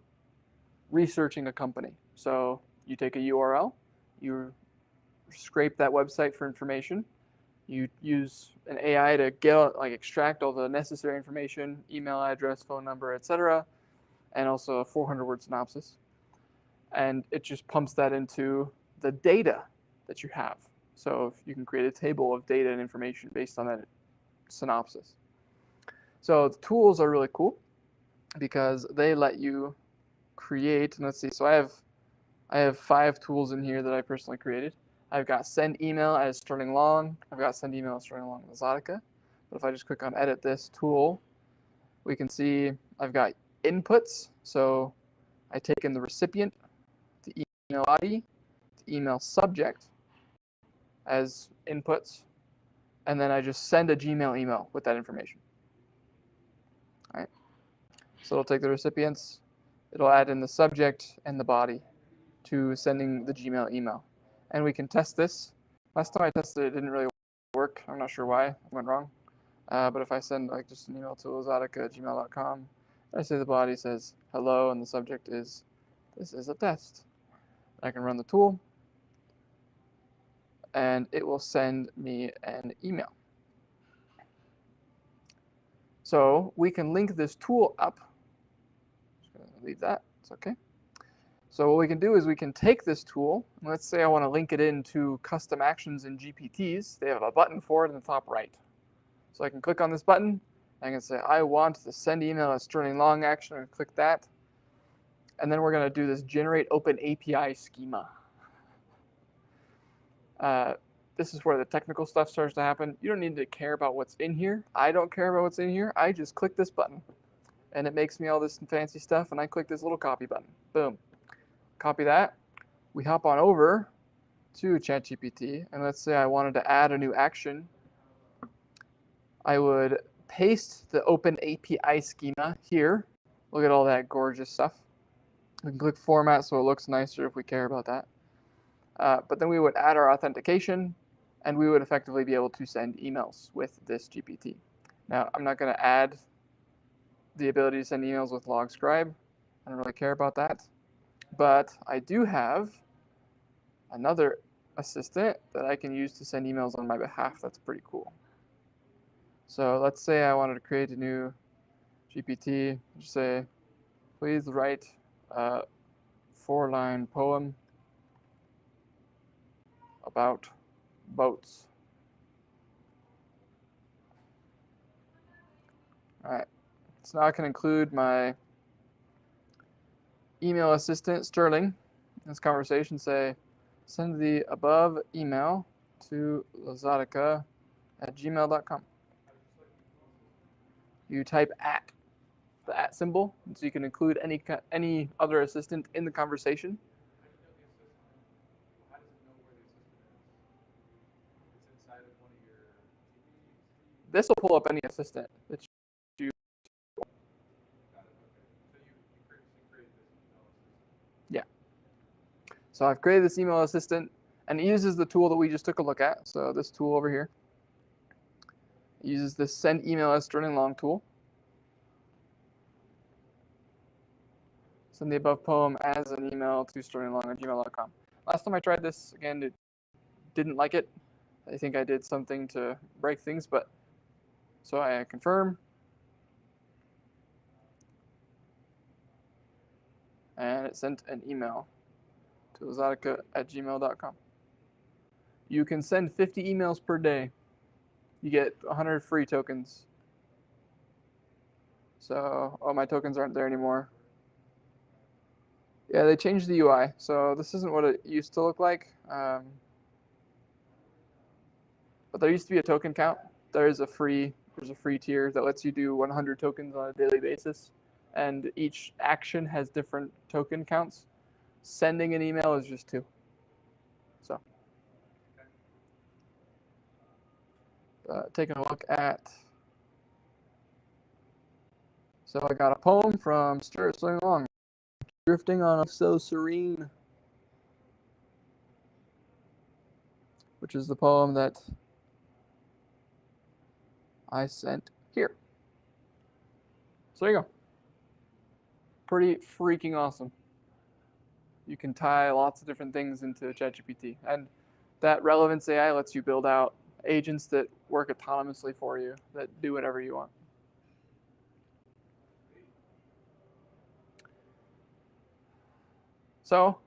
researching a company. So you take a URL, you scrape that website for information, you use an AI to extract all the necessary information, email address, phone number, etc., and also a 400-word synopsis. And it just pumps that into the data that you have. So you can create a table of data and information based on that synopsis. So the tools are really cool because they let you create, and let's see, so I have 5 tools in here that I personally created. I've got send email as Sterling Long. I've got send email as Sterling Long Exotica. But if I just click on edit this tool, we can see I've got inputs. So I take in the recipient, the email body, the email subject as inputs, and then I just send a Gmail email with that information. All right. So it'll take the recipients, it'll add in the subject and the body to sending the Gmail email. And we can test this. Last time I tested it, it didn't really work. I'm not sure why. I went wrong. But if I send just an email to exotica@gmail.com, I say the body says hello and the subject is this is a test. I can run the tool and it will send me an email. So we can link this tool up. Just gonna leave that, it's okay. So what we can do is we can take this tool, and let's say I want to link it into custom actions in GPTs. They have a button for it in the top right. So I can click on this button, and I can say, I want the send email as Sterling Long action, and click that. And then we're going to do this generate open API schema. This is where the technical stuff starts to happen. You don't need to care about what's in here. I don't care about what's in here. I just click this button, and it makes me all this fancy stuff, and I click this little copy button. Boom. Copy that. We hop on over to ChatGPT, and let's say I wanted to add a new action. I would paste the open API schema here. Look at all that gorgeous stuff. We can click format so it looks nicer if we care about that. But then we would add our authentication, and we would effectively be able to send emails with this GPT. Now, I'm not going to add the ability to send emails with LogScribe. I don't really care about that. But I do have another assistant that I can use to send emails on my behalf. That's pretty cool. So let's say I wanted to create a new GPT. Just say, please write a 4-line poem about boats. All right. So now I can include my email assistant, Sterling, in this conversation. Say, send the above email to exotica@gmail.com. You type the @ symbol, so you can include any other assistant in the conversation. How does it know where the assistant is? It's inside of one of your GPTs? This will pull up any assistant that you. Got it, okay. So you created this email assistant. Yeah. So I've created this email assistant, and it uses the tool that we just took a look at. So this tool over here. It uses this send email as Sterling Long tool. Send the above poem as an email to storyalong@gmail.com. Last time I tried this, again, it didn't like it. I think I did something to break things, but so I confirm. And it sent an email to lazatica@gmail.com. You can send 50 emails per day. You get 100 free tokens. So, oh, my tokens aren't there anymore. Yeah, they changed the UI. So this isn't what it used to look like. But there used to be a token count. There's a free tier that lets you do 100 tokens on a daily basis. And each action has different token counts. Sending an email is just 2. So, taking a look at. So I got a poem from Stuart Swing Along. Drifting on a So Serene. Which is the poem that I sent here. So there you go. Pretty freaking awesome. You can tie lots of different things into ChatGPT. And that Relevance AI lets you build out agents that work autonomously for you, that do whatever you want. So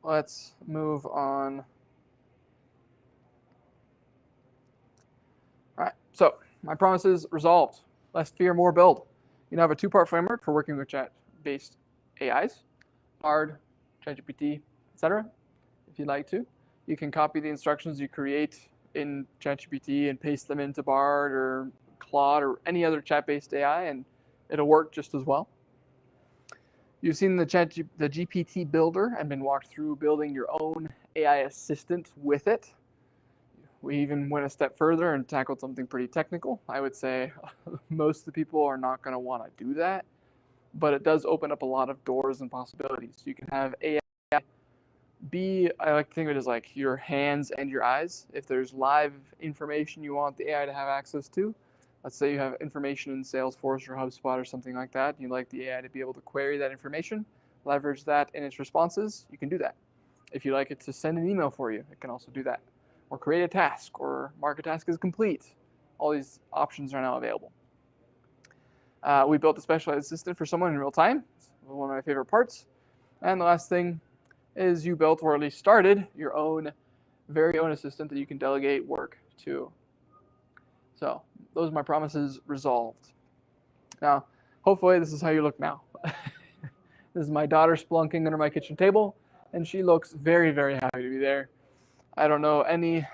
let's move on. All right, so my promises resolved. Less fear, more build. You now have a 2-part framework for working with chat-based AIs, Bard, ChatGPT, etc. If you'd like to, you can copy the instructions you create in ChatGPT and paste them into Bard or Claude or any other chat-based AI, and it'll work just as well. You've seen the GPT builder and been walked through building your own AI assistant with it. We even went a step further and tackled something pretty technical. I would say most of the people are not going to want to do that, but it does open up a lot of doors and possibilities. You can have AI I like to think of it as like your hands and your eyes. If there's live information you want the AI to have access to, let's say you have information in Salesforce or HubSpot or something like that, and you'd like the AI to be able to query that information, leverage that in its responses, you can do that. If you like it to send an email for you, it can also do that. Or create a task, or mark a task as complete. All these options are now available. We built a specialized assistant for someone in real time. It's one of my favorite parts. And the last thing is you built, or at least started, your very own assistant that you can delegate work to. So those are my promises resolved. Now, hopefully this is how you look now. This is my daughter splunking under my kitchen table, and she looks very, very happy to be there. I don't know any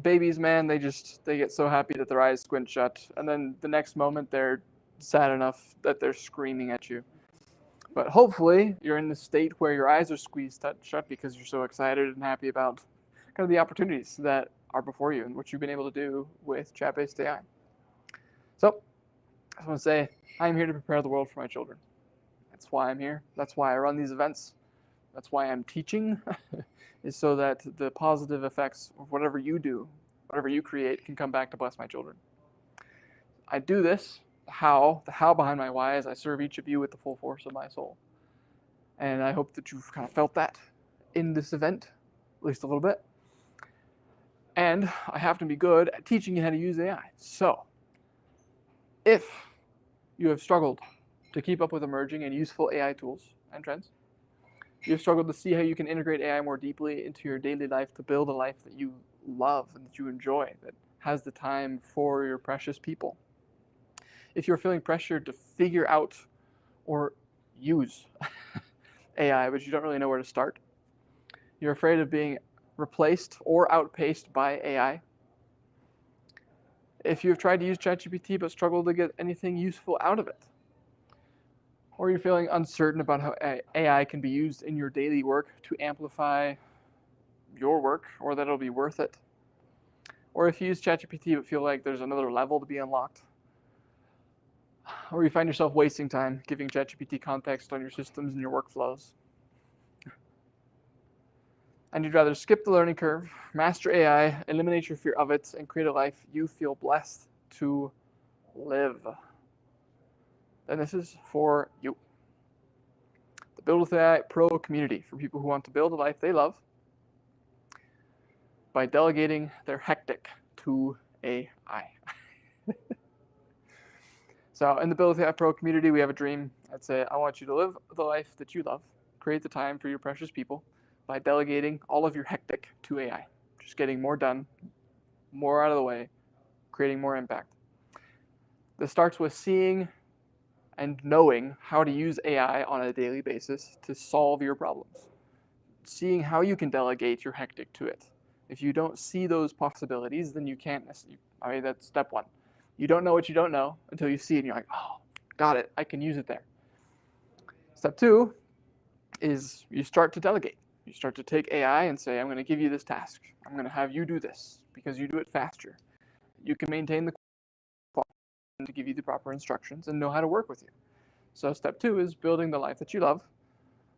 babies, man, they get so happy that their eyes squint shut, and then the next moment they're sad enough that they're screaming at you. But hopefully you're in the state where your eyes are squeezed shut because you're so excited and happy about kind of the opportunities that are before you and what you've been able to do with chat-based AI. So I just want to say I'm here to prepare the world for my children. That's why I'm here. That's why I run these events. That's why I'm teaching, is so that the positive effects of whatever you do, whatever you create, can come back to bless my children. I do this, the how behind my why is I serve each of you with the full force of my soul. And I hope that you've kind of felt that in this event, at least a little bit. And I happen to be good at teaching you how to use AI. So if you have struggled to keep up with emerging and useful AI tools and trends, you've struggled to see how you can integrate AI more deeply into your daily life to build a life that you love and that you enjoy, that has the time for your precious people. If you're feeling pressured to figure out or use AI, but you don't really know where to start, you're afraid of being replaced or outpaced by AI, if you've tried to use ChatGPT but struggled to get anything useful out of it, or you're feeling uncertain about how AI can be used in your daily work to amplify your work, or that it'll be worth it, or if you use ChatGPT but feel like there's another level to be unlocked, or you find yourself wasting time giving ChatGPT context on your systems and your workflows, and you'd rather skip the learning curve, master AI, eliminate your fear of it, and create a life you feel blessed to live, then this is for you. The Build with AI Pro community for people who want to build a life they love by delegating their hectic to AI. So in the Build with AI Pro community, we have a dream. I'd say, I want you to live the life that you love, create the time for your precious people by delegating all of your hectic to AI. Just getting more done, more out of the way, creating more impact. This starts with seeing and knowing how to use AI on a daily basis to solve your problems. Seeing how you can delegate your hectic to it. If you don't see those possibilities, then you can't, I mean, that's step one. You don't know what you don't know until you see it and you're like, oh, got it, I can use it there. Step two is you start to delegate. You start to take AI and say, I'm going to give you this task. I'm going to have you do this because you do it faster. You can maintain the quality to give you the proper instructions and know how to work with you. So step two is building the life that you love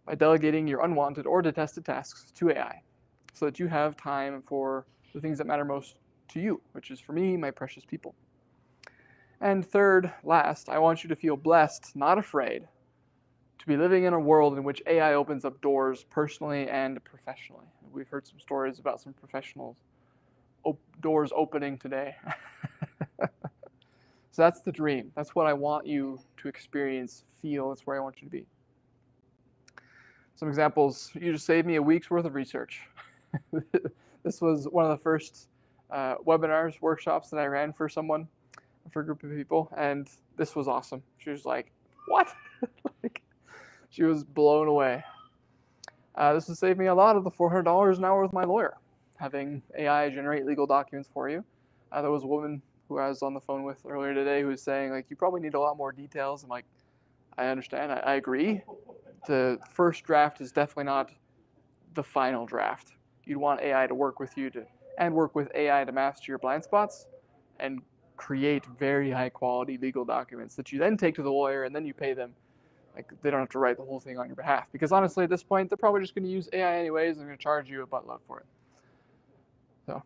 by delegating your unwanted or detested tasks to AI so that you have time for the things that matter most to you, which is for me, my precious people. And third, last, I want you to feel blessed, not afraid, to be living in a world in which AI opens up doors personally and professionally. We've heard some stories about some professionals doors opening today. So that's the dream. That's what I want you to experience, feel. That's where I want you to be. Some examples. You just saved me a week's worth of research. This was one of the first webinars, workshops that I ran for someone, for a group of people, and this was awesome. She was like, what? Like, she was blown away. This would save me a lot of the $400 an hour with my lawyer, having AI generate legal documents for you. There was a woman who I was on the phone with earlier today who was saying, like, you probably need a lot more details. I'm like, I understand, I agree. The first draft is definitely not the final draft. You'd want AI to work with you and work with AI to master your blind spots and create very high quality legal documents that you then take to the lawyer and then you pay them. Like, they don't have to write the whole thing on your behalf, because honestly at this point they're probably just going to use AI anyways and they're going to charge you a buttload for it. So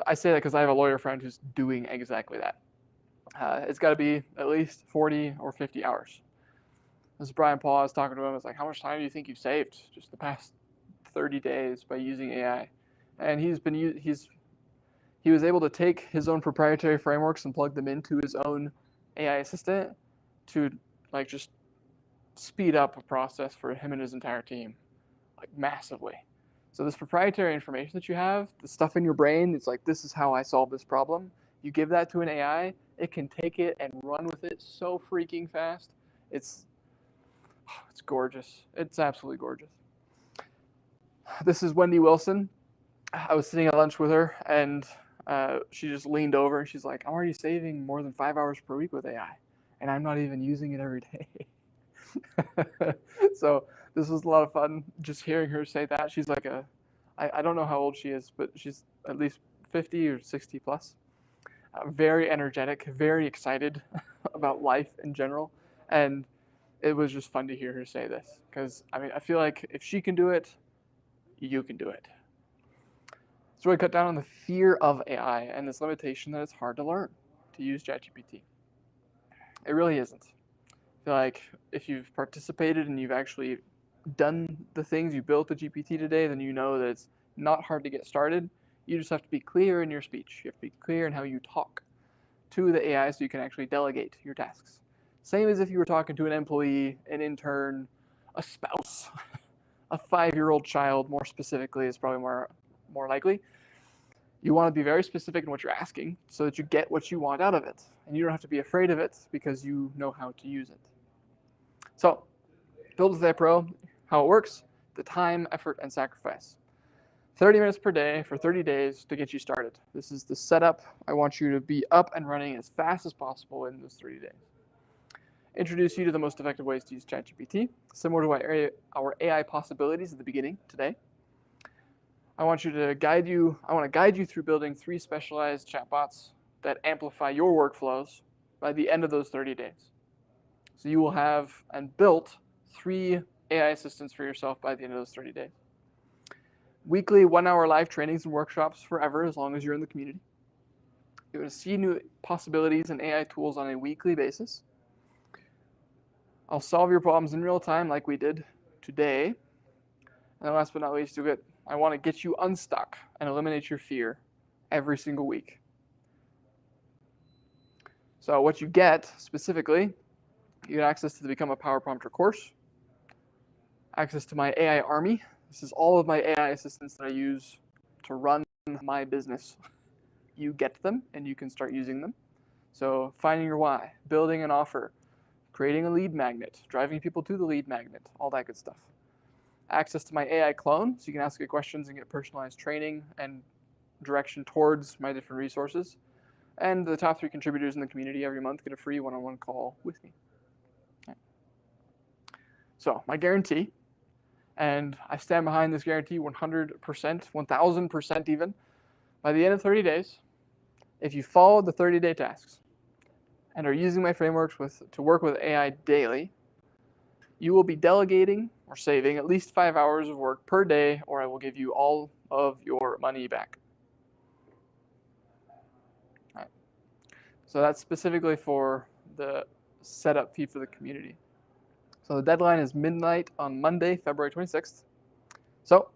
I say that because I have a lawyer friend who's doing exactly that. It's got to be at least 40 or 50 hours. This is Brian Paul. I was talking to him. I was like, how much time do you think you've saved just the past 30 days by using AI? And he was able to take his own proprietary frameworks and plug them into his own AI assistant to like just speed up a process for him and his entire team, like massively. So this proprietary information that you have, the stuff in your brain, it's like, this is how I solve this problem. You give that to an AI, it can take it and run with it so freaking fast. It's gorgeous. It's absolutely gorgeous. This is Wendy Wilson. I was sitting at lunch with her, and she just leaned over and she's like, I'm already saving more than 5 hours per week with AI, and I'm not even using it every day. So this was a lot of fun just hearing her say that. She's like I don't know how old she is, but she's at least 50 or 60 plus. Very energetic, very excited about life in general. And it was just fun to hear her say this, because I mean, I feel like if she can do it, you can do it. It's really cut down on the fear of AI and this limitation that it's hard to learn to use ChatGPT. It really isn't. I feel like if you've participated and you've actually done the things you built the GPT today, then you know that it's not hard to get started. You just have to be clear in your speech. You have to be clear in how you talk to the AI so you can actually delegate your tasks. Same as if you were talking to an employee, an intern, a spouse, a 5-year-old child, more specifically, is probably more likely. You want to be very specific in what you're asking so that you get what you want out of it. And you don't have to be afraid of it because you know how to use it. So, Build with AI Pro, how it works, the time, effort, and sacrifice. 30 minutes per day for 30 days to get you started. This is the setup. I want you to be up and running as fast as possible in those 30 days. Introduce you to the most effective ways to use ChatGPT, similar to our AI possibilities at the beginning today. I want to guide you through building 3 specialized chatbots that amplify your workflows by the end of those 30 days. So you will have and built 3 AI assistants for yourself by the end of those 30 days. Weekly 1-hour live trainings and workshops forever, as long as you're in the community. You're going to see new possibilities and AI tools on a weekly basis. I'll solve your problems in real time like we did today. And then last but not least, I want to get you unstuck and eliminate your fear every single week. So what you get specifically, you get access to the Become a Power Prompter course, access to my AI army. This is all of my AI assistants that I use to run my business. You get them and you can start using them. So finding your why, building an offer, creating a lead magnet, driving people to the lead magnet, all that good stuff. Access to my AI clone, so you can ask it questions and get personalized training and direction towards my different resources. And the top 3 contributors in the community every month get a free one-on-one call with me. Okay. So my guarantee, and I stand behind this guarantee 100%, 1000% even, by the end of 30 days, if you follow the 30-day tasks and are using my frameworks to work with AI daily, you will be delegating or saving at least 5 hours of work per day, or I will give you all of your money back. All right. So that's specifically for the setup fee for the community. So the deadline is midnight on Monday, February 26th. So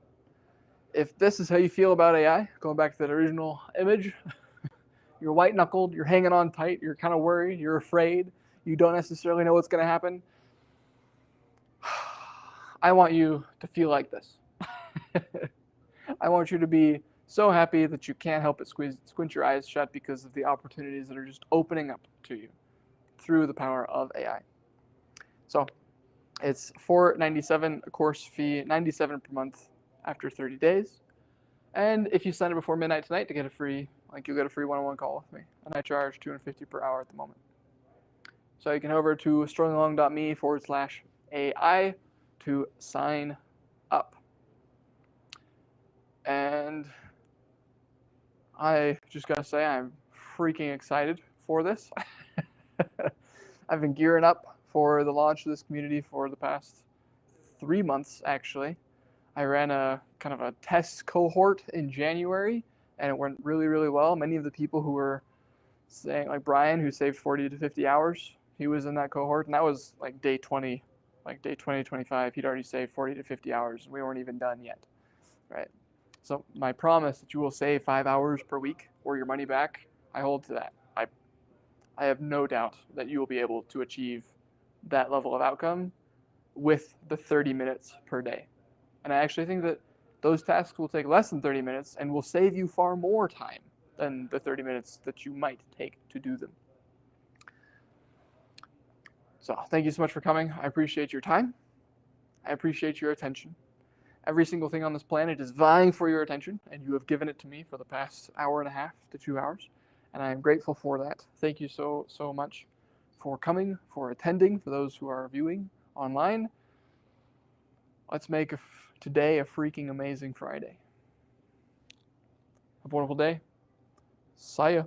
if this is how you feel about AI, going back to that original image, you're white-knuckled, you're hanging on tight, you're kind of worried, you're afraid, you don't necessarily know what's going to happen, I want you to feel like this. I want you to be so happy that you can't help but squint your eyes shut because of the opportunities that are just opening up to you through the power of AI. So it's $497 a course fee, $97 per month after 30 days. And if you sign up before midnight tonight to get a free, you'll get a free one-on-one call with me. And I charge $250 per hour at the moment. So you can head over to strollingalong.me/AI to sign up. And I just gotta say, I'm freaking excited for this. I've been gearing up for the launch of this community for the past 3 months, actually. I ran a kind of a test cohort in January, and it went really, really well. Many of the people who were saying, like Brian, who saved 40 to 50 hours, he was in that cohort, and that was like day 20, 25. He'd already saved 40 to 50 hours, and we weren't even done yet, right? So my promise that you will save 5 hours per week or your money back, I hold to that. I have no doubt that you will be able to achieve that level of outcome with the 30 minutes per day. And I actually think that those tasks will take less than 30 minutes and will save you far more time than the 30 minutes that you might take to do them. So thank you so much for coming. I appreciate your time. I appreciate your attention. Every single thing on this planet is vying for your attention, and you have given it to me for the past hour and a half to 2 hours, and I am grateful for that. Thank you so much for coming, for attending, for those who are viewing online. Let's make today a freaking amazing Friday. Have a wonderful day. See ya.